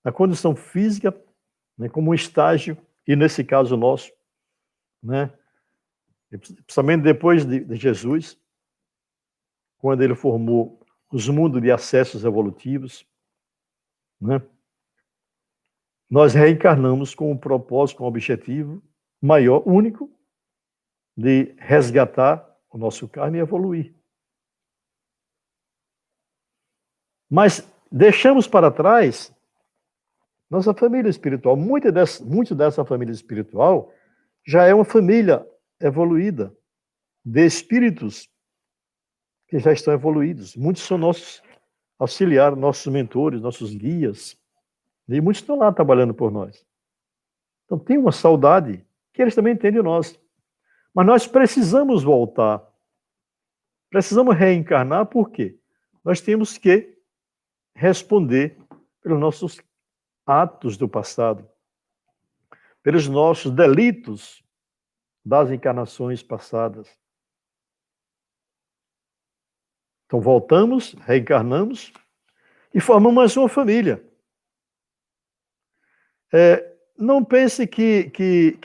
S1: na condição física, né, como um estágio, e nesse caso nosso, né? Principalmente depois de Jesus, quando ele formou os mundos de acessos evolutivos, né? Nós reencarnamos com um propósito, com um objetivo maior, único, de resgatar o nosso karma e evoluir. Mas deixamos para trás nossa família espiritual. Muito dessa família espiritual já é uma família evoluída, de espíritos que já estão evoluídos. Muitos são nossos auxiliares, nossos mentores, nossos guias. E muitos estão lá trabalhando por nós. Então tem uma saudade que eles também têm de nós. Mas nós precisamos voltar. Precisamos reencarnar, por quê? Nós temos que responder pelos nossos atos do passado, pelos nossos delitos das encarnações passadas. Então voltamos, reencarnamos e formamos mais uma família. Não pense que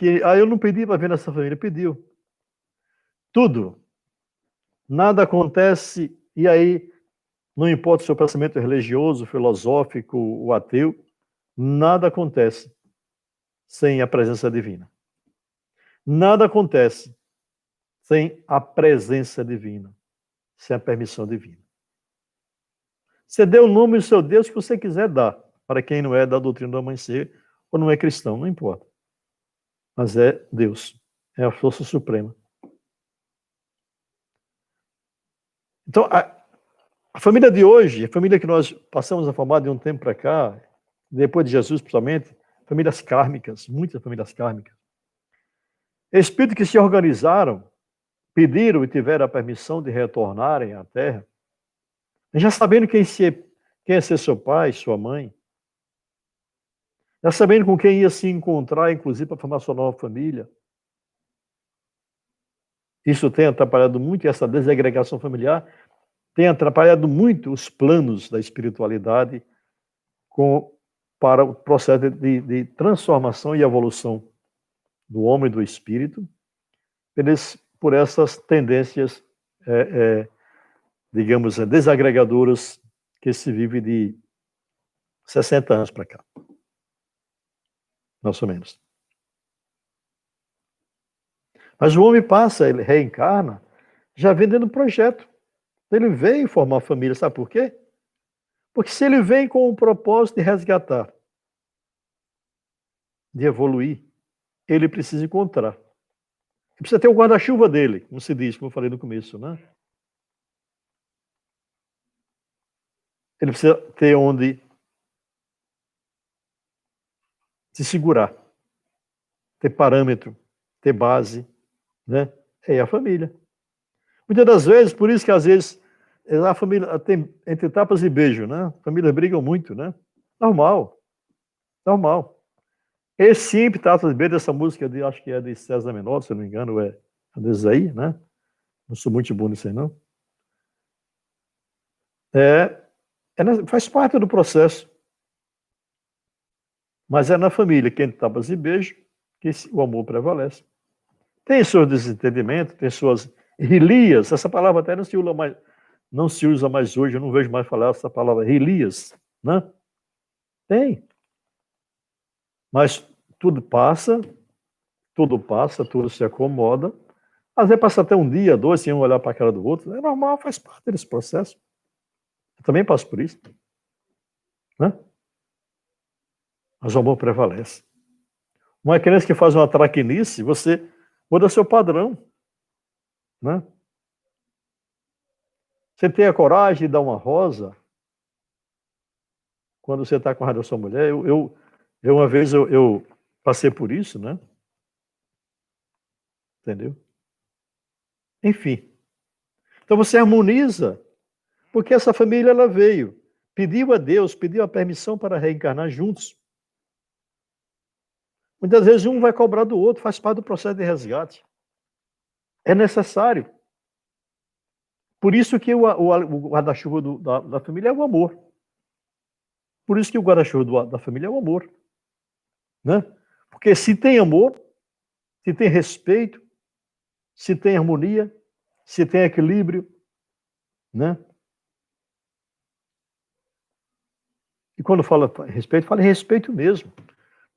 S1: eu não pedi para ver nessa família, pediu. Tudo. Nada acontece, e aí, não importa o seu pensamento religioso, filosófico ou ateu, nada acontece sem a presença divina. Nada acontece sem a presença divina, sem a permissão divina. Você dê o nome do seu Deus que você quiser dar, para quem não é da doutrina do amanhecer ou não é cristão, não importa. mas é Deus, é a força suprema. Então, a família de hoje, a família que nós passamos a formar de um tempo para cá, depois de Jesus, principalmente, famílias kármicas, muitas famílias kármicas. Espíritos que se organizaram, pediram e tiveram a permissão de retornarem à Terra, já sabendo quem é ser seu pai, sua mãe, já sabendo com quem ia se encontrar, inclusive para formar sua nova família. Isso tem atrapalhado muito, essa desagregação familiar tem atrapalhado muito os planos da espiritualidade para o processo de transformação e evolução do homem e do espírito, por essas tendências, digamos, desagregadoras que se vive de 60 anos para cá, mais ou menos. Mas o homem passa, ele reencarna, já vem dentro do projeto. Ele veio formar família, sabe por quê? Porque se ele vem com o propósito de resgatar, de evoluir, ele precisa encontrar. Ele precisa ter o guarda-chuva dele, como se diz, como eu falei no começo, né? Ele precisa ter onde se segurar, ter parâmetro, ter base, né? É a família. Muitas das vezes, por isso que às vezes a família tem entre tapas e beijo, né? Famílias brigam muito, né? Normal, normal. Esse sempre tapas e beijo dessa música, acho que é de César Menor, se eu não me engano, é desses aí, né? Não sou muito bom nisso aí, não. Faz parte do processo. Mas é na família, que entre tapas e beijo, que o amor prevalece. Tem seus desentendimentos, tem suas rilias, essa palavra até não se usa mais hoje, eu não vejo mais falar essa palavra rilias, né? Tem. Mas tudo passa, tudo se acomoda. Às vezes passa até um dia, dois, sem um olhar para a cara do outro. É normal, faz parte desse processo. Eu também passo por isso, né? Mas o amor prevalece. Uma criança que faz uma traquinice, você muda seu padrão, né? Você tem a coragem de dar uma rosa quando você está com a raiva da sua mulher? Uma vez eu passei por isso, né? Entendeu? Enfim. Então você harmoniza, porque essa família ela veio, pediu a Deus, pediu a permissão para reencarnar juntos. Muitas vezes um vai cobrar do outro, faz parte do processo de resgate. É necessário. Por isso que o guarda-chuva da família é o amor. Por isso que o guarda-chuva da família é o amor. Né? Porque se tem amor, se tem respeito, se tem harmonia, se tem equilíbrio, né? E quando fala em respeito mesmo.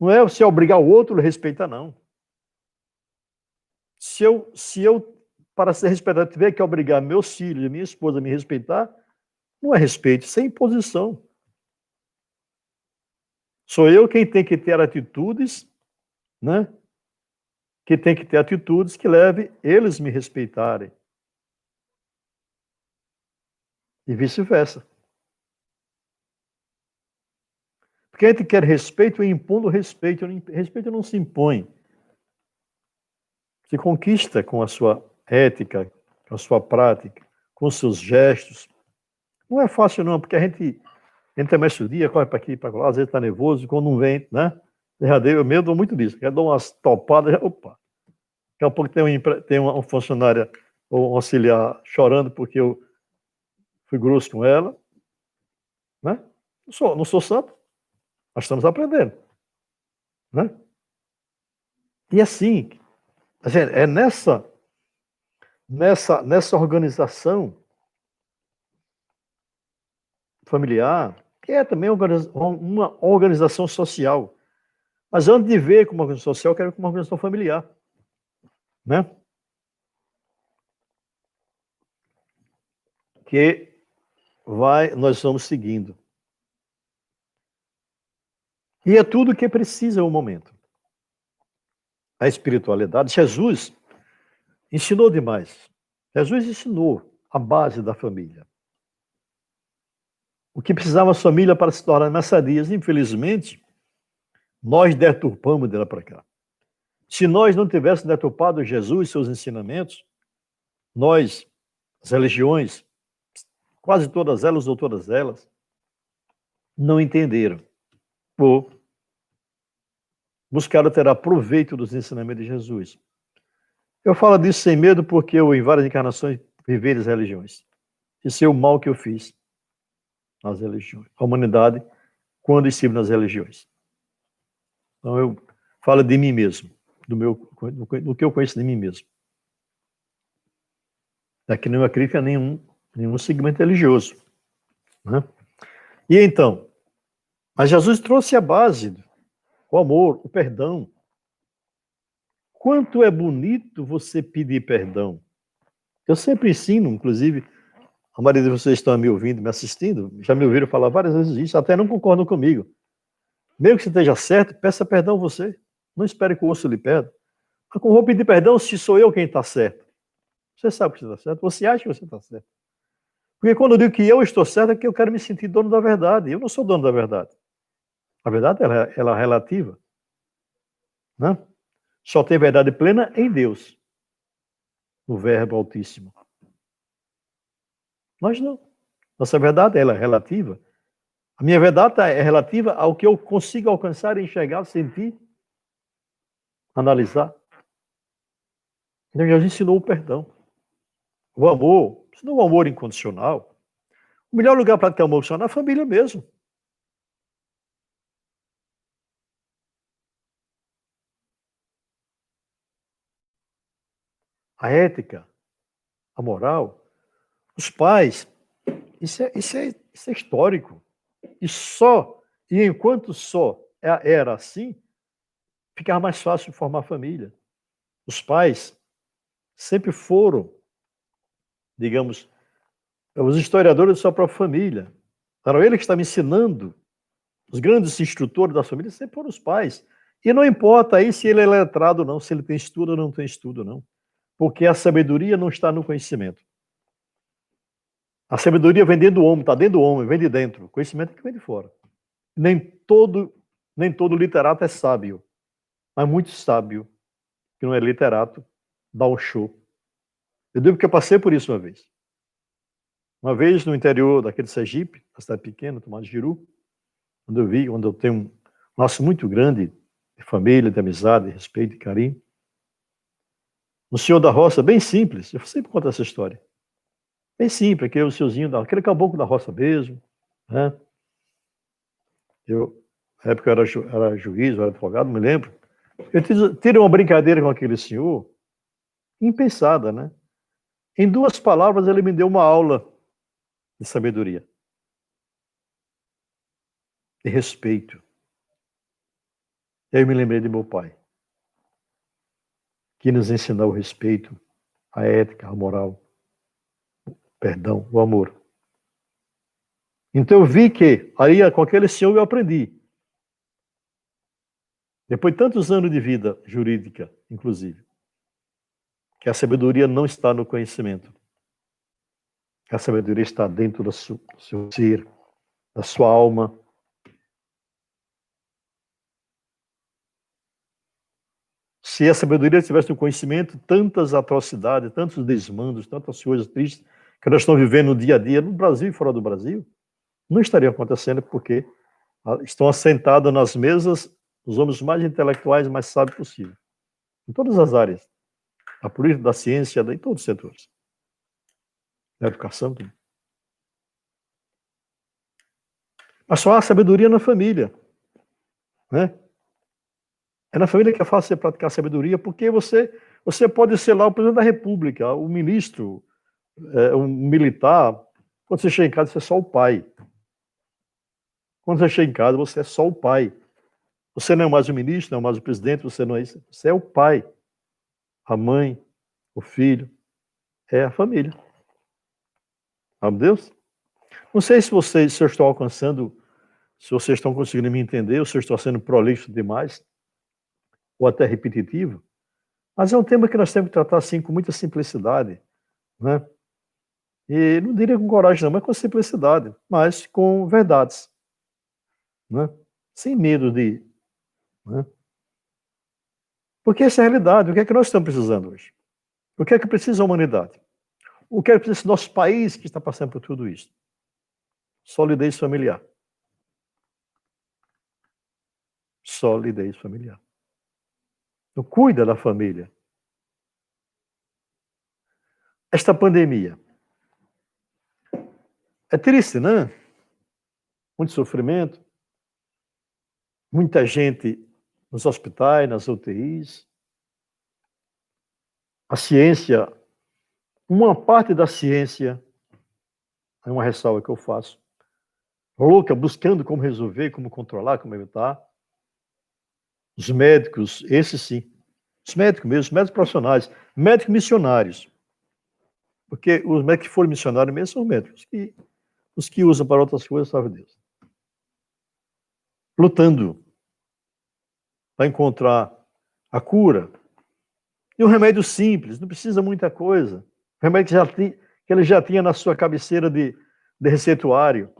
S1: Não é você obrigar o outro a respeitar, não. Se eu para ser respeitado, tiver que obrigar meus filhos e minha esposa a me respeitar, não é respeito, isso é imposição. Sou eu quem tem que ter atitudes, né? Que tem que ter atitudes que levem eles a me respeitarem. E vice-versa. Porque a gente quer respeito e impondo respeito. Respeito não se impõe. Se conquista com a sua ética, com a sua prática, com os seus gestos. Não é fácil não, porque a gente mexe o dia, corre para aqui, para lá, às vezes está nervoso, quando não vem, né? Eu mesmo dou muito disso. Eu dou umas topadas, opa. Daqui a pouco tem um funcionário ou um auxiliar chorando porque eu fui grosso com ela, né? Não sou santo, nós estamos aprendendo, né? E assim, é nessa organização familiar, que é também uma organização social. Mas antes de ver como uma organização social, eu quero ver como uma organização familiar, né? Que nós vamos seguindo. E é tudo o que precisa no momento. a espiritualidade, Jesus ensinou demais. Jesus ensinou a base da família. O que precisava a família para se tornar mais sadias, infelizmente, nós deturpamos de lá para cá. Se nós não tivéssemos deturpado Jesus e seus ensinamentos, nós, as religiões, quase todas elas ou todas elas, não entenderam. Ou buscaram ter proveito dos ensinamentos de Jesus. Eu falo disso sem medo porque eu, em várias encarnações, vivi as religiões. Isso é o mal que eu fiz nas religiões. A humanidade, quando estive nas religiões. Então eu falo de mim mesmo, do que eu conheço de mim mesmo. Daqui não acredito a nenhum segmento religioso. Né? E então, mas Jesus trouxe a base, o amor, o perdão. Quanto é bonito você pedir perdão. Eu sempre ensino, inclusive, a maioria de vocês estão me ouvindo, me assistindo, já me ouviram falar várias vezes isso, até não concordam comigo. Mesmo que você esteja certo, peça perdão a você. Não espere que o outro lhe peda. Mas como vou pedir perdão se sou eu quem está certo? Você sabe que você está certo, você acha que você está certo. Porque quando eu digo que eu estou certo, é que eu quero me sentir dono da verdade. Eu não sou dono da verdade. A verdade, ela é relativa. Né? Só tem verdade plena em Deus. No Verbo Altíssimo. Nós não. Nossa verdade, ela é relativa. A minha verdade é relativa ao que eu consigo alcançar, enxergar, sentir, analisar. Então, Jesus ensinou o perdão. O amor, se não o amor incondicional, o melhor lugar para ter amor incondicional é a família mesmo. A ética, a moral, os pais, isso é histórico. E enquanto só era assim, ficava mais fácil formar família. Os pais sempre foram, digamos, os historiadores da sua própria família. Eram eles que estavam ensinando. Os grandes instrutores da família sempre foram os pais. E não importa aí se ele é letrado ou não, se ele tem estudo ou não tem estudo, não. Porque a sabedoria não está no conhecimento. A sabedoria vem dentro do homem, está dentro do homem, vem de dentro. O conhecimento é que vem de fora. Nem todo literato é sábio, mas muito sábio, que não é literato, dá um show. Eu digo que eu passei por isso uma vez. Uma vez no interior daquele Sergipe, uma cidade pequena, chamada Jiru, onde eu tenho um laço muito grande de família, de amizade, de respeito e carinho. Um senhor da roça, bem simples, eu sempre conto essa história. Bem simples, aquele senhorzinho, aquele caboclo da roça mesmo. Né? Na época eu era juiz, eu era advogado, me lembro. Eu tirei uma brincadeira com aquele senhor, impensada, né? Em 2 palavras, ele me deu uma aula de sabedoria, de respeito. E aí eu me lembrei de meu pai, que nos ensinou o respeito, a ética, a moral, o perdão, o amor. Então eu vi que, aí com aquele senhor eu aprendi. Depois de tantos anos de vida jurídica, inclusive, que a sabedoria não está no conhecimento. A sabedoria está dentro do seu ser, da sua alma. Se a sabedoria tivesse no conhecimento, tantas atrocidades, tantos desmandos, tantas coisas tristes que nós estamos vivendo no dia a dia, no Brasil e fora do Brasil, não estariam acontecendo porque estão assentados nas mesas os homens mais intelectuais e mais sábios possível. Em todas as áreas. Da política, da ciência, em todos os setores. Da educação, tudo. Mas só há sabedoria na família. Né? É na família que é fácil você praticar sabedoria, porque você pode ser lá o presidente da República, o ministro, um militar. Quando você chega em casa, você é só o pai. Quando você chega em casa, você é só o pai. Você não é mais o ministro, não é mais o presidente, você não é isso. Você é o pai. A mãe, o filho, é a família. Sabe Deus? Não sei se eu estou alcançando, se vocês estão conseguindo me entender, ou se eu estou sendo prolixo demais, ou até repetitivo. Mas é um tema que nós temos que tratar assim com muita simplicidade, né? E não diria com coragem, não, mas com simplicidade, mas com verdades, né? Sem medo de, né? Porque essa é a realidade. O que é que nós estamos precisando hoje? O que é que precisa a humanidade? O que é que precisa o nosso país que está passando por tudo isso? Solidez familiar. Solidez familiar. Então, cuida da família. Esta pandemia é triste, né? Muito sofrimento, muita gente nos hospitais, nas UTIs. A ciência, uma parte da ciência, é uma ressalva que eu faço, louca, buscando como resolver, como controlar, como evitar. Os médicos, esses sim, os médicos mesmo, os médicos profissionais, médicos missionários, porque os médicos que foram missionários mesmo são médicos, e os que usam para outras coisas, sabe Deus. Lutando para encontrar a cura. E um remédio simples, não precisa muita coisa. Um remédio que ele já tinha na sua cabeceira de receituário.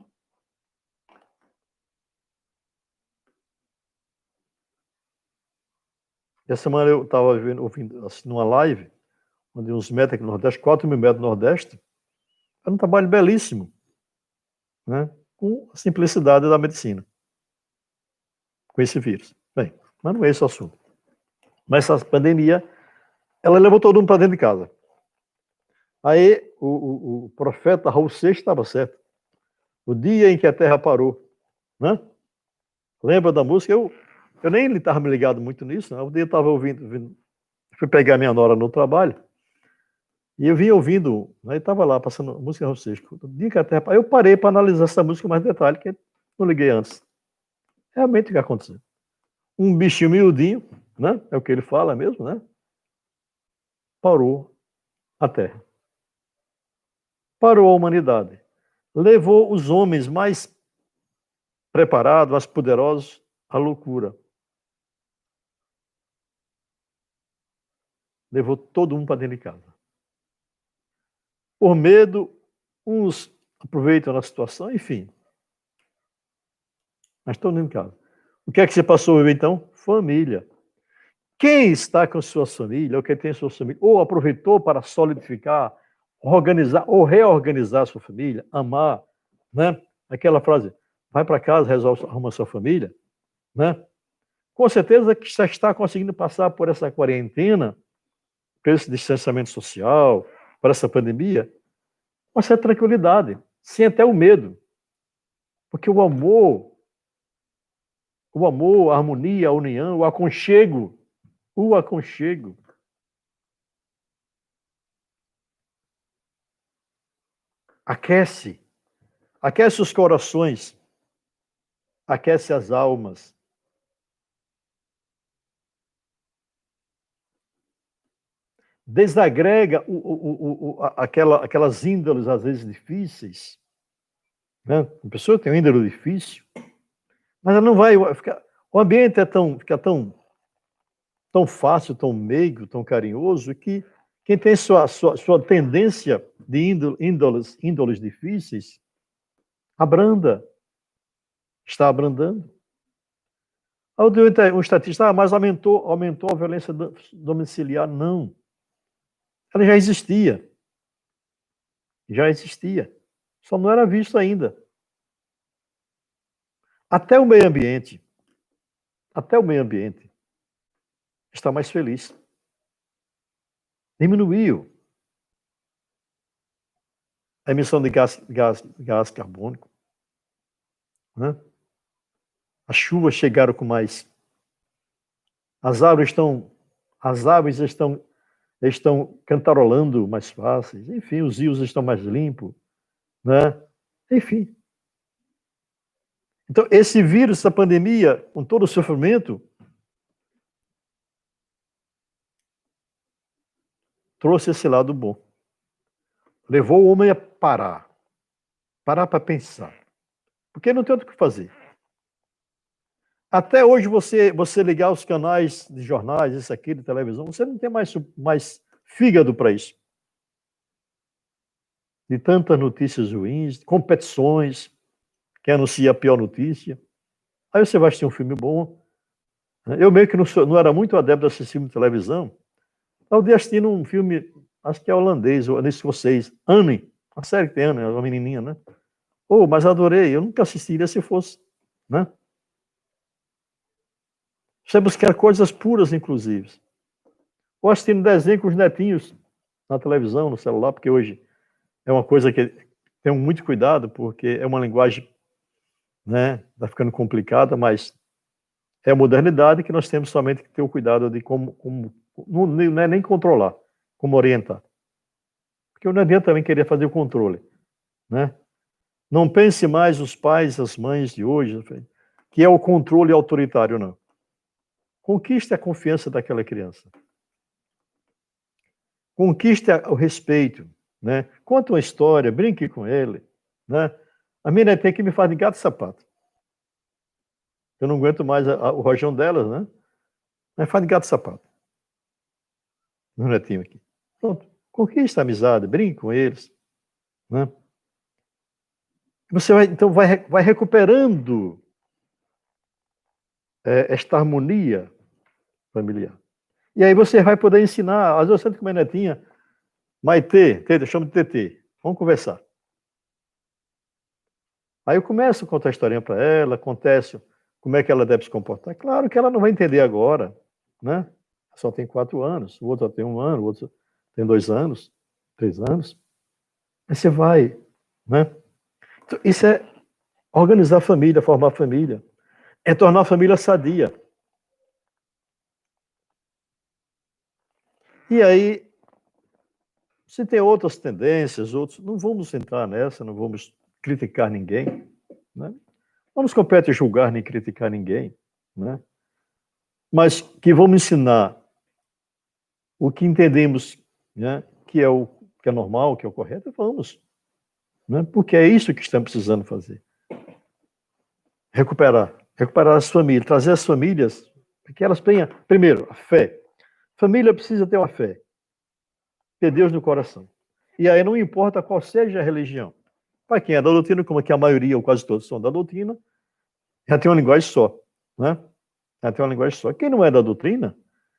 S1: Essa semana eu estava ouvindo assim, numa live, onde uns médicos do Nordeste, 4 mil médicos do Nordeste, era um trabalho belíssimo, né? Com a simplicidade da medicina, com esse vírus. Bem, mas não é esse o assunto. Mas essa pandemia, ela levou todo mundo para dentro de casa. Aí o profeta Raul Seixas estava certo. O dia em que a Terra parou, né? Lembra da música? Eu nem estava me ligado muito nisso, né? Um dia eu estava ouvindo, fui pegar minha nora no trabalho, e eu vim ouvindo, né? E estava lá passando música Raul Seixas. O dia que a Terra parou, eu parei para analisar essa música com mais detalhe, que eu não liguei antes. Realmente o que aconteceu? Um bichinho miudinho, né? É o que ele fala mesmo, né? Parou a Terra. Parou a humanidade. Levou os homens mais preparados, mais poderosos à loucura. Levou todo mundo para dentro de casa. Por medo, uns aproveitam a situação, enfim. Mas todo mundo em casa. O que é que você passou a viver então? Família. Quem está com sua família, ou quem tem sua família, ou aproveitou para solidificar, organizar ou reorganizar a sua família, amar, né? Aquela frase, vai para casa, resolve, arruma sua família, né? Com certeza que já está conseguindo passar por essa quarentena, por esse distanciamento social, por essa pandemia, com certa tranquilidade, sem até o medo. Porque o amor, a harmonia, a união, o aconchego, aquece, aquece os corações, aquece as almas. Desagrega aquelas índoles, às vezes, difíceis. Né? A pessoa tem uma índole difícil, mas ela não vai ficar. O ambiente fica tão fácil, tão meigo, tão carinhoso, que quem tem sua tendência de índoles difíceis, abranda, está abrandando. Um estatístico, mas aumentou a violência domiciliar. Não. Ela já existia. Já existia. Só não era visto ainda. Até o meio ambiente está mais feliz. Diminuiu a emissão de gás carbônico. Né? As chuvas chegaram com mais. As aves estão cantarolando mais fáceis. Enfim, os rios estão mais limpos. Né? Enfim. Então, esse vírus, essa pandemia, com todo o sofrimento, trouxe esse lado bom. Levou o homem a parar para pensar. Porque não tem outro que fazer. Até hoje, você ligar os canais de jornais, isso aqui, de televisão, você não tem mais fígado para isso. De tantas notícias ruins, competições, que anuncia a pior notícia. Aí você vai assistir um filme bom. Eu meio que não era muito adepto de assistir filme de televisão. Eu dei assistindo um filme, acho que é holandês, ou escocês, Anne, a série que tem Anne, uma menininha, né? Oh, mas adorei, eu nunca assistiria se fosse, né? Você buscar coisas puras, inclusive. Ou assistindo desenho com os netinhos na televisão, no celular, porque hoje é uma coisa que tenho muito cuidado, porque é uma linguagem, né? Tá ficando complicada, mas é a modernidade que nós temos somente que ter o cuidado de como não é nem controlar, como orientar. Porque não adianta também querer fazer o controle, né? Não pense mais os pais, as mães de hoje, que é o controle autoritário, não. Conquiste a confiança daquela criança. Conquiste o respeito, né? Conta uma história, brinque com ele, né? A minha netinha que me faz de gato e sapato. Eu não aguento mais o rojão delas, né? Mas faz de gato e sapato. Meu netinho aqui. Pronto. Conquista a amizade, brinque com eles, né? Você vai, então, vai recuperando esta harmonia familiar. E aí você vai poder ensinar. Às vezes eu sento com minha netinha, Maitê, eu chamo de TT, vamos conversar. Aí eu começo a contar a historinha para ela, acontece como é que ela deve se comportar. Claro que ela não vai entender agora, né? Só tem 4 anos, o outro tem 1 ano, o outro tem 2 anos, 3 anos. Aí você vai, né? Então, isso é organizar a família, formar a família. É tornar a família sadia. E aí, se tem outras tendências, outros, não vamos entrar nessa, não vamos criticar ninguém, né? Não nos compete julgar nem criticar ninguém, né? Mas que vamos ensinar o que entendemos, né, que é o que é normal, que é o correto, vamos, né? Porque é isso que estamos precisando fazer. Recuperar as famílias, trazer as famílias para que elas tenham, primeiro, a fé. Família precisa ter uma fé, ter Deus no coração. E aí não importa qual seja a religião. Para quem é da doutrina, como que a maioria ou quase todos são da doutrina, já tem uma linguagem só, né? Já tem uma linguagem só. Quem não é da doutrina,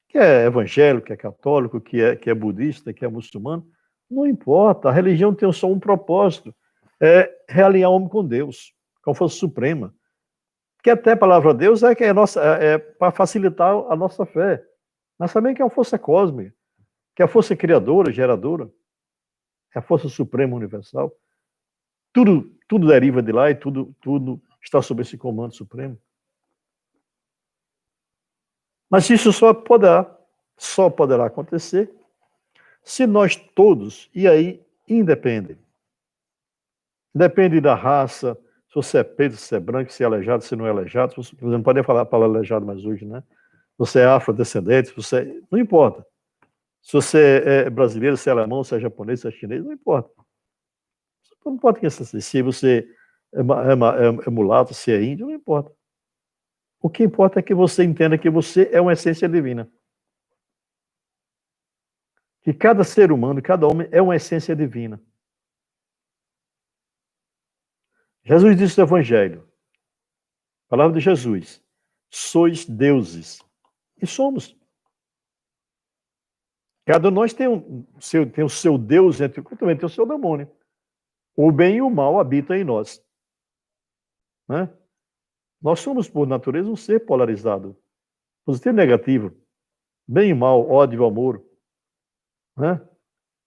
S1: que é evangélico, que é católico, que é budista, que é muçulmano, não importa. A religião tem só um propósito, é realinhar o homem com Deus, com a força suprema. Que até a palavra Deus é que é nossa, para facilitar a nossa fé. Mas também que é uma força cósmica, que é a força criadora, geradora, é a força suprema universal. Tudo deriva de lá e tudo está sob esse comando supremo. Mas isso só poderá acontecer se nós todos, e aí independe da raça, se você é preto, se é branco, se é aleijado, se não é aleijado, você não pode falar a palavra aleijado mais hoje, né? Você é afrodescendente, não importa. Se você é brasileiro, se é alemão, se é japonês, se é chinês, não importa. Não importa quem você é, se você é mulato, se é índio, não importa. O que importa é que você entenda que você é uma essência divina. Que cada ser humano, cada homem é uma essência divina. Jesus disse no Evangelho, palavra de Jesus, sois deuses. E somos. Cada um de nós tem o seu Deus, também tem o seu demônio. O bem e o mal habitam em nós. Né? Nós somos, por natureza, um ser polarizado. Positivo e negativo. Bem e mal, ódio e amor. Né?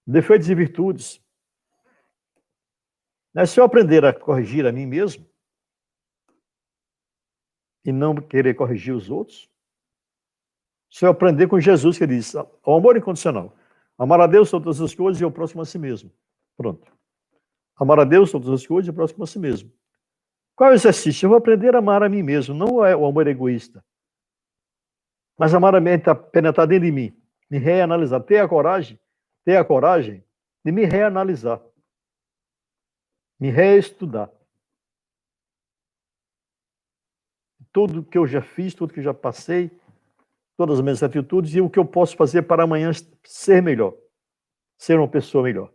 S1: Defeitos e virtudes. Se eu aprender a corrigir a mim mesmo, e não querer corrigir os outros, se eu aprender com Jesus, que ele diz, o amor incondicional. Amar a Deus sobre todas as coisas e o próximo a si mesmo. Pronto. Amar a Deus sobre todas as coisas e o próximo a si mesmo. Qual é o exercício? Eu vou aprender a amar a mim mesmo, não é o amor egoísta. Mas amar a mim está penetrar dentro de mim, me reanalisar, ter a coragem de me reanalisar, me reestudar. tudo que eu já fiz, tudo que eu já passei, todas as minhas atitudes e o que eu posso fazer para amanhã ser melhor, ser uma pessoa melhor.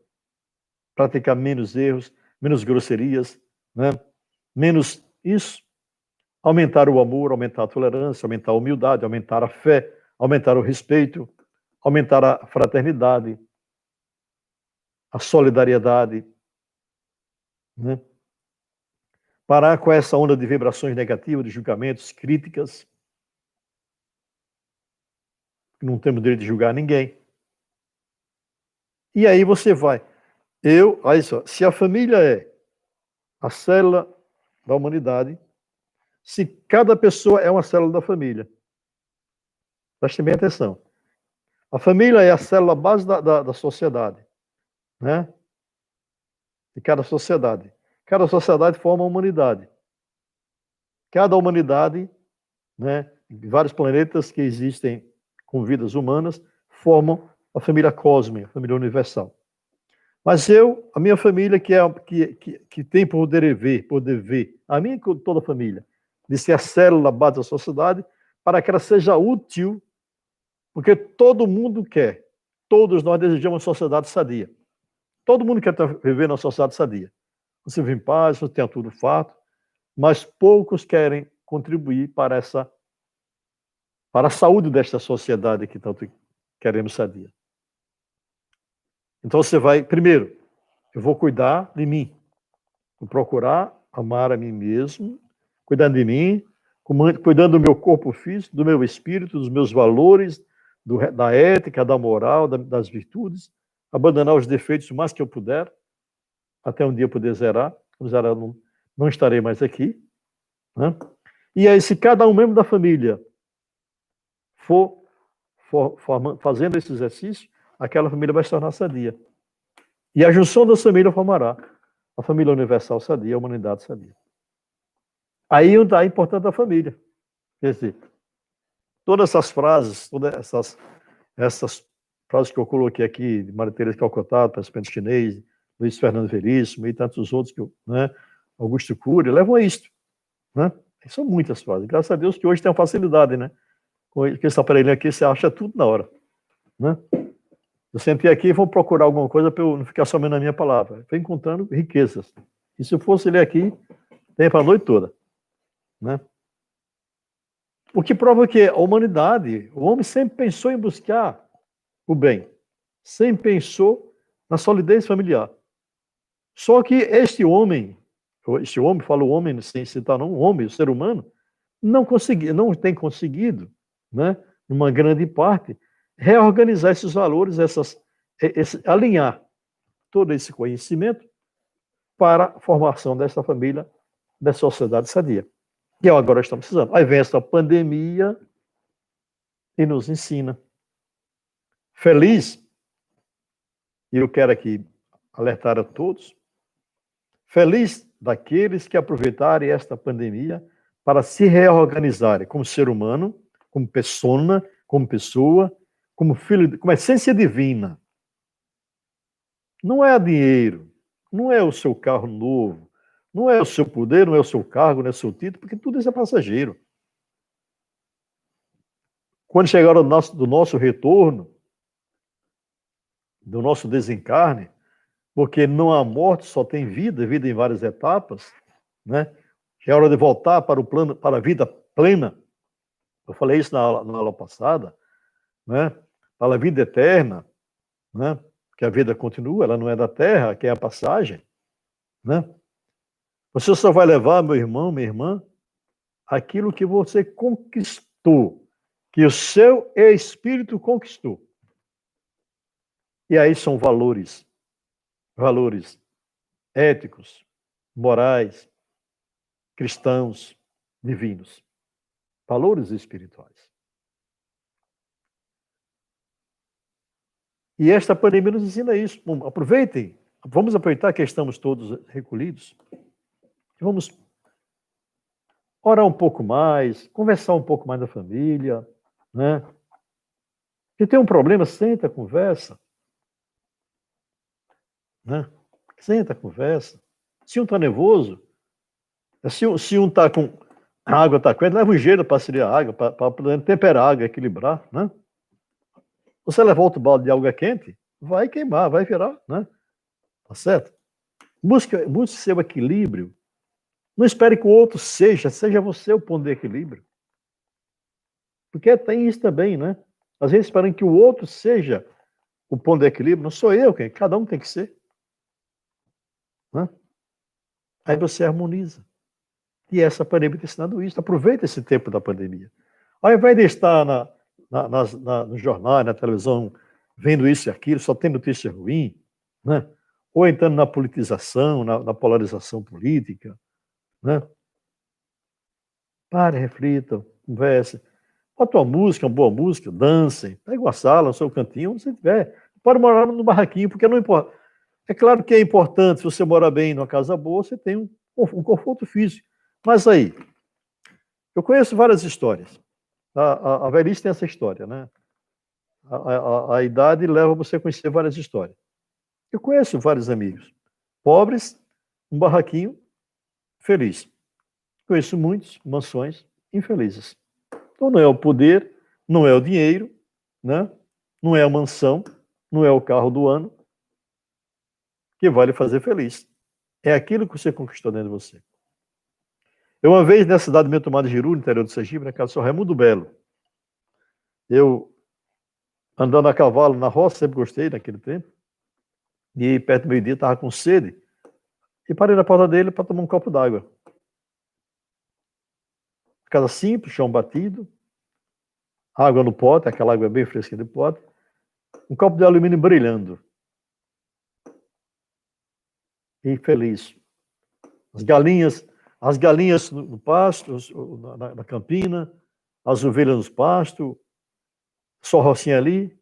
S1: Praticar menos erros, menos grosserias, né? Menos isso, aumentar o amor, aumentar a tolerância, aumentar a humildade, aumentar a fé, aumentar o respeito, aumentar a fraternidade, a solidariedade, né? Parar com essa onda de vibrações negativas, de julgamentos, críticas. Não temos direito de julgar ninguém. E aí você vai. Olha só, se a família é a célula da humanidade, se cada pessoa é uma célula da família. Prestem bem atenção. A família é a célula base da sociedade, né? De cada sociedade. Cada sociedade forma uma humanidade. Cada humanidade, né, vários planetas que existem com vidas humanas, formam a família cósmica, a família universal. Mas a minha família, que tem por dever, a minha e toda a família, de ser a célula base da sociedade, para que ela seja útil, porque todo mundo quer, todos nós desejamos uma sociedade sadia. Todo mundo quer viver numa sociedade sadia. Você vive em paz, você tenha tudo fato, mas poucos querem contribuir para a saúde desta sociedade que tanto queremos sadia. Então você vai, primeiro, eu vou cuidar de mim, vou procurar amar a mim mesmo, cuidando de mim, cuidando do meu corpo físico, do meu espírito, dos meus valores, da ética, da moral, das virtudes, abandonar os defeitos o mais que eu puder, até um dia eu poder zerar. Quando zerar, não estarei mais aqui, né? E aí, se cada um membro da família for fazendo esse exercício, aquela família vai se tornar sadia. E a junção das famílias formará a família universal sadia, a humanidade sadia. Aí está a importância da família. Quer dizer, todas essas frases, essas frases que eu coloquei aqui, de Maria Teresa de Calcutá, pensamento chinês, Luiz Fernando Veríssimo e tantos outros, né, Augusto Cury, levam a isto. Né? São muitas frases. Graças a Deus que hoje tem uma facilidade, né? Com esse aparelho aqui, você acha tudo na hora. Né? Eu sentei aqui e vou procurar alguma coisa para eu não ficar somente na minha palavra. Estou encontrando riquezas. E se eu fosse ler aqui, tem para a noite toda. Né? O que prova que a humanidade, o homem sempre pensou em buscar o bem. Sempre pensou na solidez familiar. Só que este homem, falo homem sem citar não, o homem, o ser humano, não tem conseguido, né, numa grande parte, reorganizar esses valores, alinhar todo esse conhecimento para a formação dessa família, dessa sociedade sadia. Que agora estamos precisando. Aí vem essa pandemia e nos ensina. Feliz, e eu quero aqui alertar a todos, feliz daqueles que aproveitarem esta pandemia para se reorganizarem como ser humano, como persona, como pessoa, como filho, como essência divina. Não é dinheiro, não é o seu carro novo, não é o seu poder, não é o seu cargo, não é o seu título, porque tudo isso é passageiro. Quando chegar do nosso retorno, do nosso desencarne, porque não há morte, só tem vida, vida em várias etapas, né? Já é hora de voltar para para a vida plena. Eu falei isso na aula passada, né? Para a vida eterna, né? Que a vida continua, ela não é da terra, que é a passagem, né? Você só vai levar, meu irmão, minha irmã, aquilo que você conquistou, que o seu espírito conquistou. E aí são valores éticos, morais, cristãos, divinos, valores espirituais. E esta pandemia nos ensina isso. Bom, aproveitem, vamos aproveitar que estamos todos recolhidos, vamos orar um pouco mais, conversar um pouco mais da família, né? Se tem um problema, senta, conversa, né? Senta, conversa. Se um está nervoso, se um está A água está quente, leva um gelo para esfriar a água, para poder temperar a água, equilibrar, né? Você levar outro balde de água quente, vai queimar, vai virar, né? Tá certo? Busque seu equilíbrio. Não espere que o outro seja você o ponto de equilíbrio. Porque tem isso também, né? Às vezes esperam que o outro seja o ponto de equilíbrio, não sou eu quem, cada um tem que ser. Né? Aí você harmoniza. E essa pandemia tem ensinado isso. Aproveita esse tempo da pandemia. Ao invés de estar no jornal, na televisão, vendo isso e aquilo, só tem notícia ruim, né? Ou entrando na politização, na polarização política, né? Pare, reflita, converse. Bota uma música, uma boa música, dancem, pega uma sala, no seu cantinho, onde você estiver. Pode morar no barraquinho, porque não importa. É claro que é importante, se você morar bem numa casa boa, você tem um conforto físico. Mas aí, eu conheço várias histórias. A velhice tem essa história, né? A idade leva você a conhecer várias histórias. Eu conheço vários amigos. Pobres, um barraquinho, feliz. Conheço muitos, mansões, infelizes. Então não é o poder, não é o dinheiro, né? Não é a mansão, não é o carro do ano que vai lhe fazer feliz. É aquilo que você conquistou dentro de você. Eu, uma vez, nessa cidade meio tomada de Jiru, no interior do Sergipe, na casa do Sr. Raimundo Belo, eu, andando a cavalo na roça, sempre gostei naquele tempo, e perto do meio-dia estava com sede, e parei na porta dele para tomar um copo d'água. Casa simples, chão batido, água no pote, aquela água bem fresquinha do pote, um copo de alumínio brilhando. E feliz. As galinhas no pasto, na campina, as ovelhas nos pastos, só rocinha ali.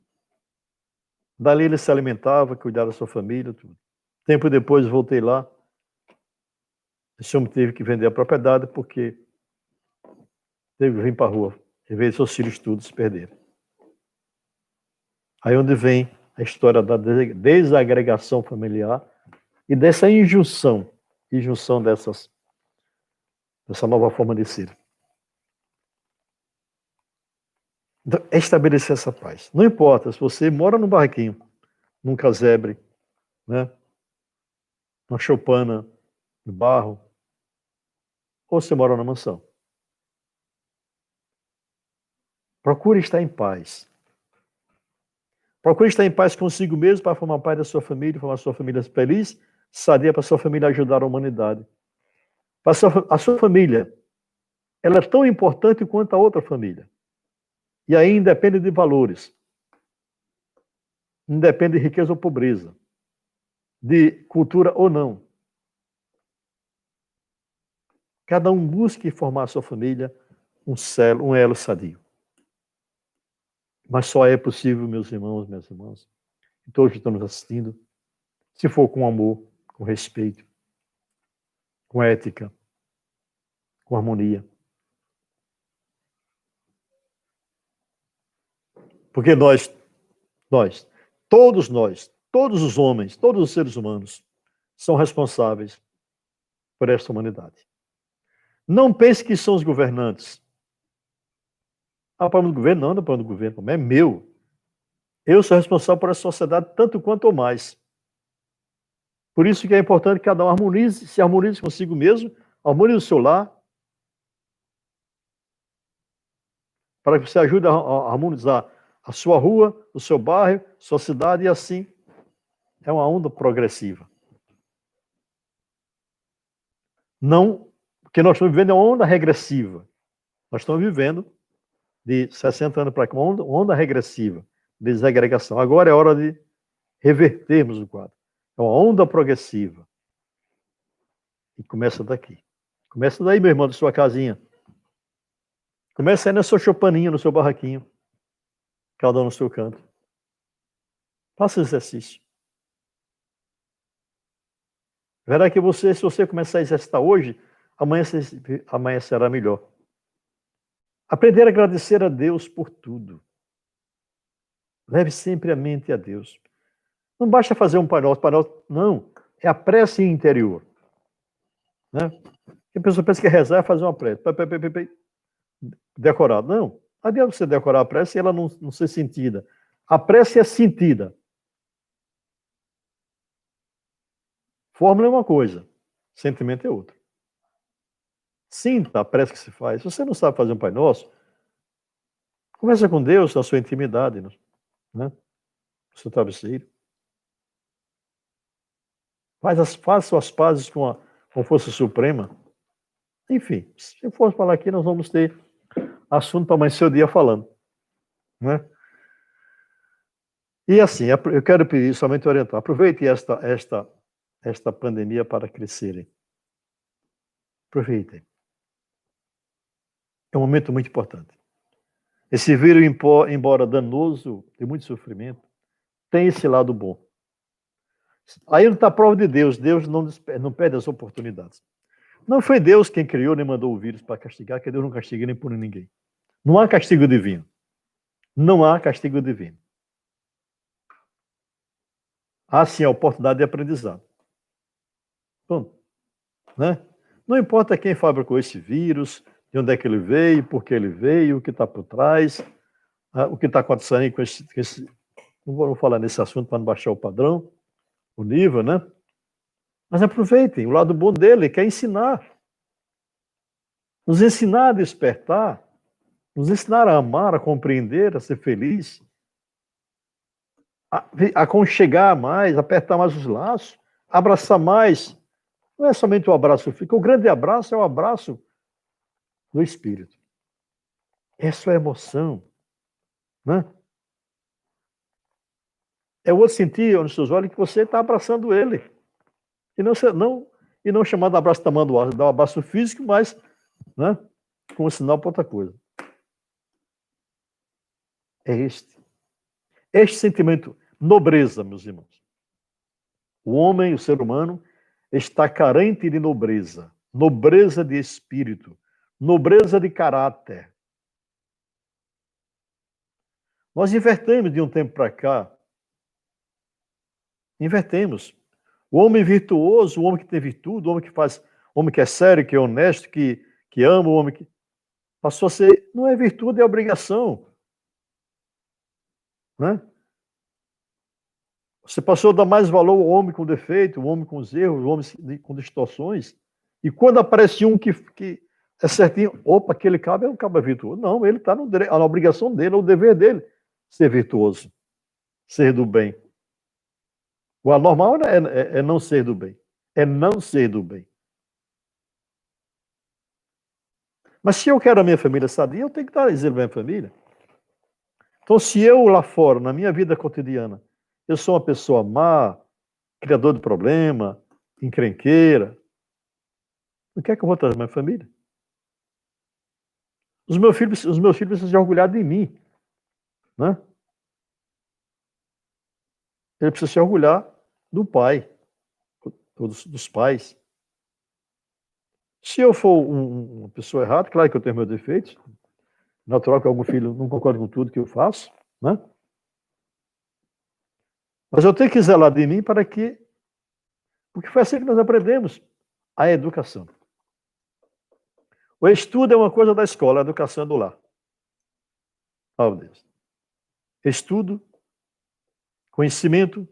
S1: Dali ele se alimentava, cuidava da sua família, tudo. Tempo depois voltei lá. Esse homem teve que vender a propriedade porque teve que vir para a rua. Em vez de seus filhos todos se perderam. Aí onde vem a história da desagregação familiar e dessa injunção dessa nova forma de ser. Então, é estabelecer essa paz. Não importa se você mora num barraquinho, num casebre, né? Numa choupana de barro, ou você mora na mansão. Procure estar em paz. Procure estar em paz consigo mesmo para formar parte da sua família, formar a sua família feliz, sadia para a sua família ajudar a humanidade. A sua família, ela é tão importante quanto a outra família. E aí independe de valores. Independe de riqueza ou pobreza. De cultura ou não. Cada um busque formar a sua família um elo sadio. Mas só é possível, meus irmãos, minhas irmãs, e todos que estão nos assistindo, se for com amor, com respeito, com ética, com harmonia. Porque todos nós, todos os homens, todos os seres humanos, são responsáveis por esta humanidade. Não pense que são os governantes. Ah, problema do governo? Não, não é problema do governo, é meu. Eu sou responsável por essa sociedade tanto quanto ou mais. Por isso que é importante que cada um se harmonize consigo mesmo, harmonize o seu lar, para que você ajude a harmonizar a sua rua, o seu bairro, sua cidade, e assim é uma onda progressiva. Não, porque nós estamos vivendo uma onda regressiva. Nós estamos vivendo de 60 anos para cá, uma onda regressiva de desagregação. Agora é hora de revertermos o quadro. É uma onda progressiva. E começa daqui. Começa daí, meu irmão, da sua casinha. Começa aí na sua choupaninha, no seu barraquinho. Cada um no seu canto. Faça exercício. Verá que se você começar a exercitar hoje, amanhã será melhor. Aprender a agradecer a Deus por tudo. Leve sempre a mente a Deus. Não basta fazer um Pai Nosso, não. É a prece interior. Né? A pessoa pensa que rezar é fazer uma prece. Decorar. Não. Não adianta você decorar a prece e ela não ser sentida. A prece é sentida. Fórmula é uma coisa, sentimento é outra. Sinta a prece que se faz. Se você não sabe fazer um Pai Nosso, conversa com Deus na sua intimidade, né? No seu travesseiro. Faça as pazes com a força suprema. Enfim, se eu for falar aqui, nós vamos ter assunto para amanhecer o dia falando. Né? E assim, eu quero pedir somente orientar. Aproveite esta pandemia para crescerem. Aproveitem. É um momento muito importante. Esse vírus, embora danoso, de muito sofrimento, tem esse lado bom. Aí não está a prova de Deus. Deus não perde as oportunidades. Não foi Deus quem criou nem mandou o vírus para castigar, que Deus não castiga nem pune ninguém. Não há castigo divino. Não há castigo divino. Há sim a oportunidade de aprendizado. Bom, né? Não importa quem fabricou esse vírus, de onde é que ele veio, por que ele veio, o que está por trás, o que está acontecendo com esse. Não vou falar nesse assunto para não baixar o padrão, o nível, né? Mas aproveitem, o lado bom dele que é ensinar. Nos ensinar a despertar, nos ensinar a amar, a compreender, a ser feliz, a aconchegar mais, apertar mais os laços, abraçar mais. Não é somente o abraço físico, o grande abraço é o abraço do espírito. Essa é a emoção, né? É o outro sentir nos seus olhos que você está abraçando ele. E não chamar de abraço tamanho dar um abraço físico, mas, né, com um sinal para outra coisa. É este sentimento, nobreza, meus irmãos. O homem, o ser humano, está carente de nobreza, nobreza de espírito, nobreza de caráter. Nós invertemos de um tempo para cá. Invertemos. O homem virtuoso, o homem que tem virtude, o homem que faz, o homem que é sério, que é honesto, que ama, o homem que passou a ser, não é virtude, é obrigação. Né? Você passou a dar mais valor ao homem com defeito, o homem com os erros, o homem com distorções. E quando aparece um que é certinho, opa, aquele cabo é um cabo virtuoso. Não, ele está na obrigação dele, é o dever dele ser virtuoso, ser do bem. O anormal é não ser do bem. É não ser do bem. Mas se eu quero a minha família sadia, eu tenho que dar exemplo à minha família. Então, se eu lá fora, na minha vida cotidiana, eu sou uma pessoa má, criador de problema, encrenqueira, o que é que eu vou trazer para minha família? Os meus filhos precisam se orgulhar de mim. Né? Ele precisa se orgulhar do pai, dos pais. Se eu for uma pessoa errada, claro que eu tenho meus defeitos, natural que algum filho não concorde com tudo que eu faço, né? Mas eu tenho que zelar de mim para que... Porque foi assim que nós aprendemos a educação. O estudo é uma coisa da escola, a educação é do lar. Oh, Deus. Estudo, conhecimento,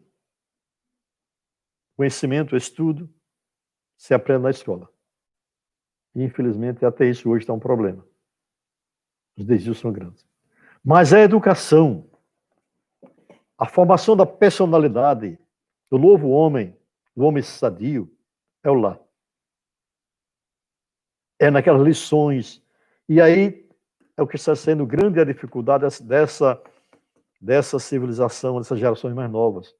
S1: estudo, se aprende na escola. E, infelizmente, até isso hoje está um problema. Os desvios são grandes. Mas a educação, a formação da personalidade do novo homem, do homem sadio, é o lar. É naquelas lições. E aí é o que está sendo grande a dificuldade dessa civilização, dessas gerações mais novas.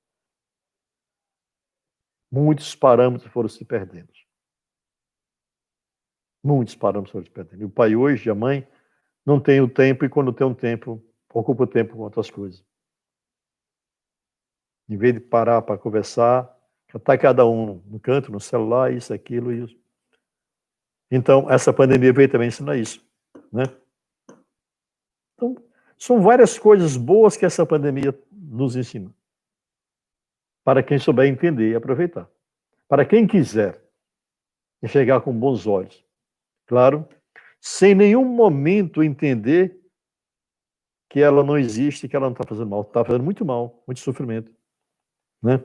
S1: Muitos parâmetros foram se perdendo. Muitos parâmetros foram se perdendo. E o pai hoje, a mãe, não tem o tempo, e quando tem um tempo, ocupa o tempo com outras coisas. Em vez de parar para conversar, está cada um no canto, no celular, isso, aquilo, isso. Então, essa pandemia veio também ensinar isso. Né? Então, são várias coisas boas que essa pandemia nos ensina. Para quem souber entender e aproveitar. Para quem quiser enxergar com bons olhos. claro, sem nenhum momento entender que ela não existe, que ela não está fazendo mal. Está fazendo muito mal, muito sofrimento, né?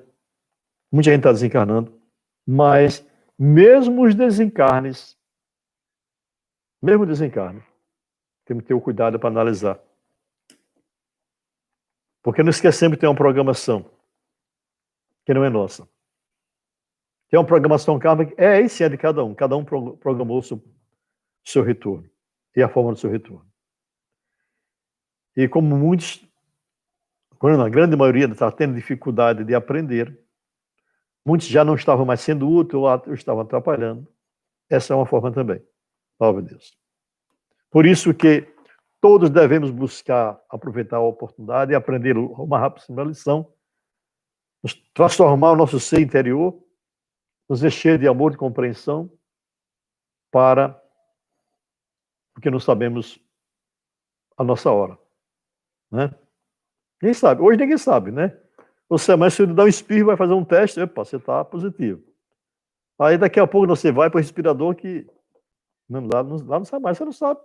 S1: Muita gente está desencarnando, mas mesmo os desencarnes, mesmo o desencarne, temos que ter o cuidado para analisar. Porque não esquecemos que tem uma programação que não é nossa. Tem uma programação kármica, esse é de cada um. Cada um programou o seu retorno e a forma do seu retorno. E como muitos, quando a grande maioria está tendo dificuldade de aprender, muitos já não estavam mais sendo úteis ou estavam atrapalhando. Essa é uma forma também. Salve Deus. Por isso que todos devemos buscar aproveitar a oportunidade e aprender uma rápida lição, transformar o nosso ser interior, nos encher de amor e compreensão, porque não sabemos a nossa hora, né? Quem sabe? Hoje ninguém sabe, né? Você amanhã, se ele dá um espirro, vai fazer um teste, opa, você está positivo. Aí daqui a pouco você vai para o respirador que lá não sabe mais, você não sabe.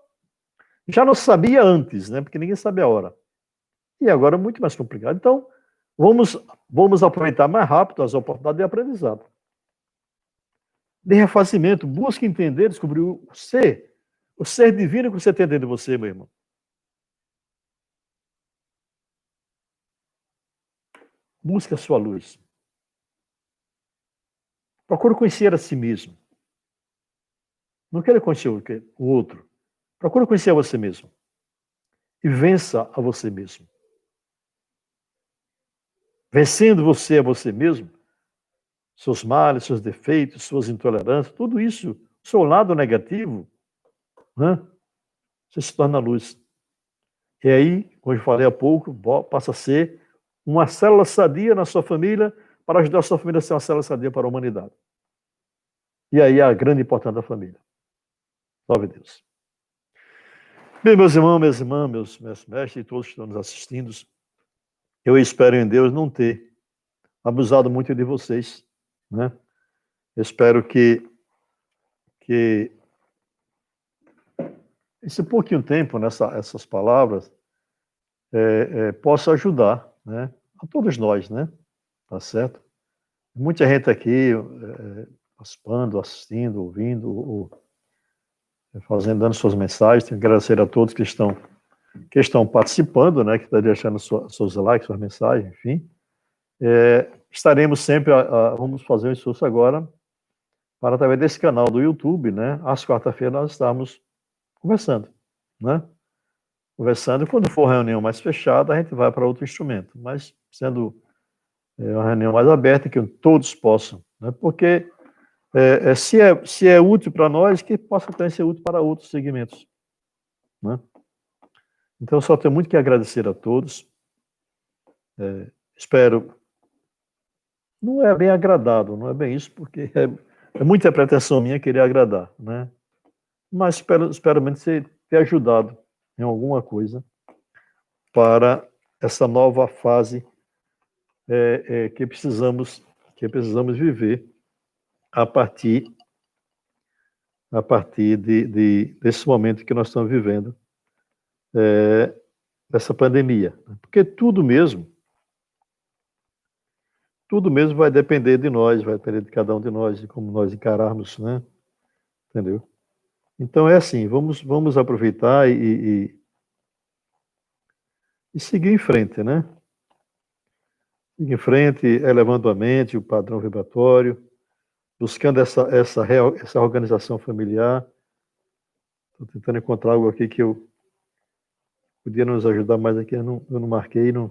S1: Já não sabia antes, né? Porque ninguém sabe a hora. E agora é muito mais complicado. Então, vamos aproveitar mais rápido as oportunidades de aprendizado. De refazimento, busque entender, descobrir o ser divino que você tem dentro de você, meu irmão. Busque a sua luz. Procure conhecer a si mesmo. Não queira conhecer o outro. Procure conhecer a você mesmo. E vença a você mesmo. Vencendo você a você mesmo, seus males, seus defeitos, suas intolerâncias, tudo isso, seu lado negativo, né? Você se torna luz. E aí, como eu falei há pouco, passa a ser uma célula sadia na sua família, para ajudar a sua família a ser uma célula sadia para a humanidade. E aí a grande importância da família. Salve Deus. Bem, meus irmãos, minhas irmãs, meus mestres e todos que estão nos assistindo, eu espero em Deus não ter abusado muito de vocês, né? Eu espero que esse pouquinho tempo essas palavras possa ajudar, né? A todos nós, né? Tá certo? Muita gente aqui participando, assistindo, ouvindo, dando suas mensagens. Tenho que agradecer a todos que estão participando, né? Que estão deixando seus likes, suas mensagens, enfim. Estaremos sempre, vamos fazer um esforço agora para, através desse canal do YouTube, né? Às quarta-feiras nós estamos conversando, né? Conversando, e quando for reunião mais fechada, a gente vai para outro instrumento, mas sendo uma reunião mais aberta, que todos possam, né? Porque se é útil para nós, que possa também ser útil para outros segmentos, né? Então, só tenho muito que agradecer a todos. Espero, não é bem agradável, não é bem isso, porque é muita pretensão minha querer agradar, né? Mas espero menos ter ajudado em alguma coisa para essa nova fase que precisamos viver a partir desse momento que nós estamos vivendo, dessa pandemia. Porque tudo mesmo vai depender de nós, vai depender de cada um de nós, de como nós encararmos, né? Entendeu? Então é assim, vamos aproveitar e seguir em frente, né? Seguir em frente, elevando a mente, o padrão vibratório, buscando essa organização familiar. Estou tentando encontrar algo aqui que eu podia nos ajudar mais aqui, eu não marquei, não.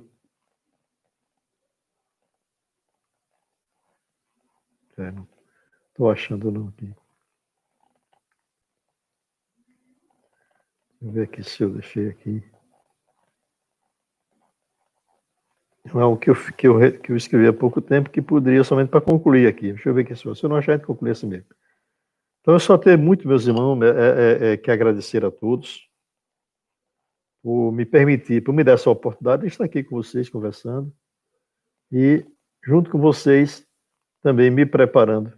S1: Não estou achando não aqui. Deixa eu ver aqui se eu deixei aqui. É algo que eu escrevi há pouco tempo, que poderia somente para concluir aqui. Deixa eu ver aqui se eu não achar, a gente concluir assim mesmo. Então, eu só tenho muito, meus irmãos, que agradecer a todos por me dar essa oportunidade de estar aqui com vocês, conversando, e, junto com vocês, também me preparando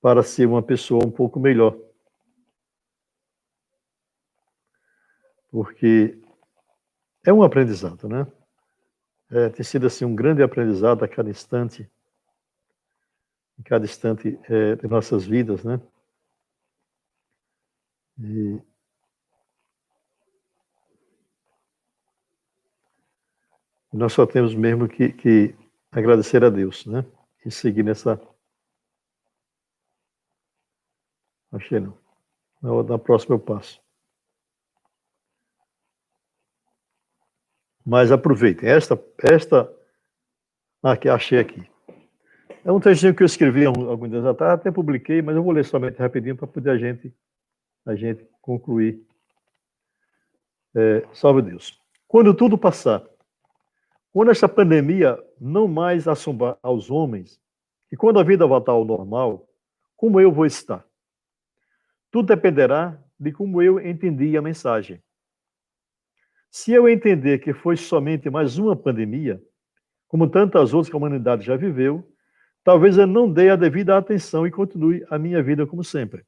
S1: para ser uma pessoa um pouco melhor, porque é um aprendizado, né? Tem sido assim um grande aprendizado a cada instante, em cada instante de nossas vidas, né? E nós só temos mesmo que agradecer a Deus, né? E seguir nessa... Achei não. Na próxima eu passo. Mas aproveitem. Aqui, achei aqui. É um textinho que eu escrevi há alguns dias atrás, até publiquei, mas eu vou ler somente rapidinho para poder a gente concluir. Salve Deus. Quando tudo passar, quando esta pandemia não mais assombrar aos homens, e quando a vida voltar ao normal, como eu vou estar? Tudo dependerá de como eu entendi a mensagem. Se eu entender que foi somente mais uma pandemia, como tantas outras que a humanidade já viveu, talvez eu não dê a devida atenção e continue a minha vida como sempre.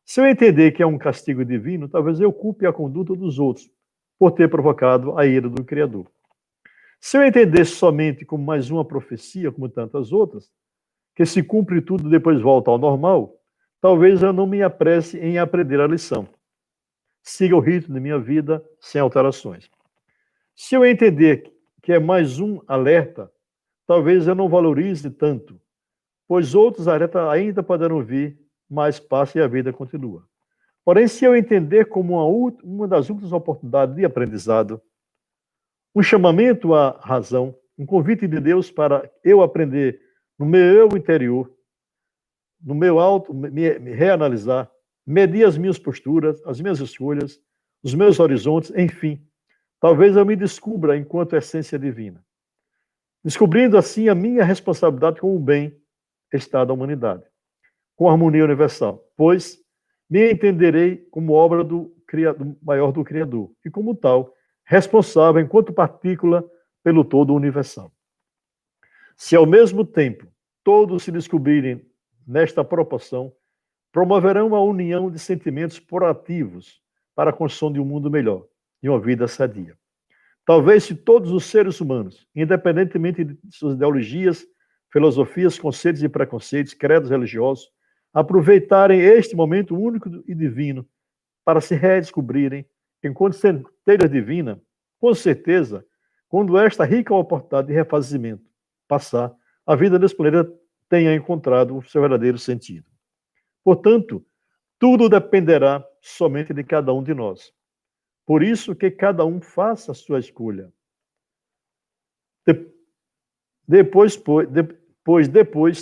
S1: Se eu entender que é um castigo divino, talvez eu culpe a conduta dos outros por ter provocado a ira do Criador. Se eu entendesse somente como mais uma profecia, como tantas outras, que se cumpre tudo e depois volta ao normal, talvez eu não me apresse em aprender a lição. Siga o ritmo de minha vida sem alterações. Se eu entender que é mais um alerta, talvez eu não valorize tanto, pois outros alertas ainda poderão vir, mas passa e a vida continua. Porém, se eu entender como uma das últimas oportunidades de aprendizado, um chamamento à razão, um convite de Deus para eu aprender no meu interior, no meu alto, me reanalisar, medir as minhas posturas, as minhas escolhas, os meus horizontes, enfim, talvez eu me descubra enquanto essência divina, descobrindo assim a minha responsabilidade com o bem-estar da humanidade, com a harmonia universal, pois me entenderei como obra do maior do Criador e, como tal, responsável enquanto partícula pelo todo universal. Se ao mesmo tempo todos se descobrirem nesta proporção, promoverão a união de sentimentos proativos para a construção de um mundo melhor e uma vida sadia. Talvez se todos os seres humanos, independentemente de suas ideologias, filosofias, conceitos e preconceitos, credos religiosos, aproveitarem este momento único e divino para se redescobrirem enquanto centelha divina, com certeza, quando esta rica oportunidade de refazimento passar, a vida nesse planeta tenha encontrado o seu verdadeiro sentido. Portanto, tudo dependerá somente de cada um de nós. Por isso que cada um faça a sua escolha. Depois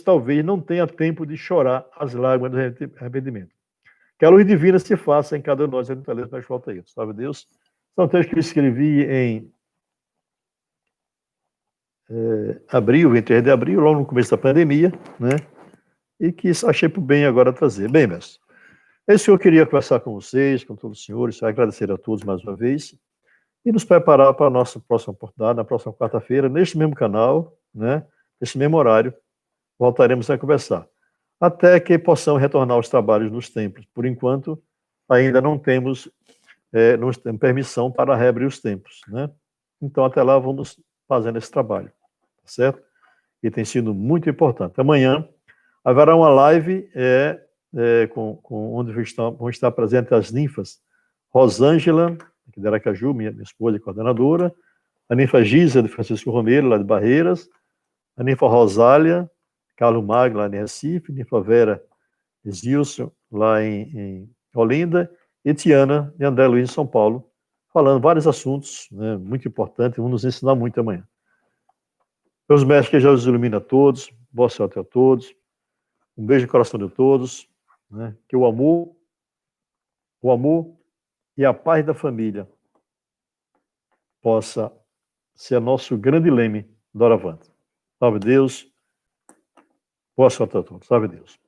S1: talvez não tenha tempo de chorar as lágrimas do arrependimento. Que a luz divina se faça em cada um de nós, e não mais falta isso. Sabe Deus? São textos que eu escrevi em abril, 23 de abril, logo no começo da pandemia, né? E que achei por bem agora trazer. Bem, mestre, é isso que eu queria conversar com vocês, com todos os senhores, agradecer a todos mais uma vez e nos preparar para a nossa próxima oportunidade, na próxima quarta-feira, neste mesmo canal, né? Neste mesmo horário, voltaremos a conversar. Até que possamos retornar aos trabalhos nos templos. Por enquanto, ainda não temos permissão para reabrir os templos, né? Então, até lá, vamos fazendo esse trabalho, tá certo? E tem sido muito importante. Amanhã haverá uma live onde vão estar presentes as ninfas Rosângela, aqui de Aracaju, minha esposa e coordenadora, a ninfa Gisa, de Francisco Romero, lá de Barreiras, a ninfa Rosália, Carlos Magno, lá em Recife, ninfa Vera Gilson, lá em Olinda, e Tiana, de André Luiz, em São Paulo, falando vários assuntos, né, muito importantes, vão nos ensinar muito amanhã. Meus mestres, que Jesus ilumina a todos, boa sorte a todos, um beijo no coração de todos, né, que o amor e a paz da família possa ser nosso grande leme doravante. Salve Deus, boa sorte a todos, salve Deus.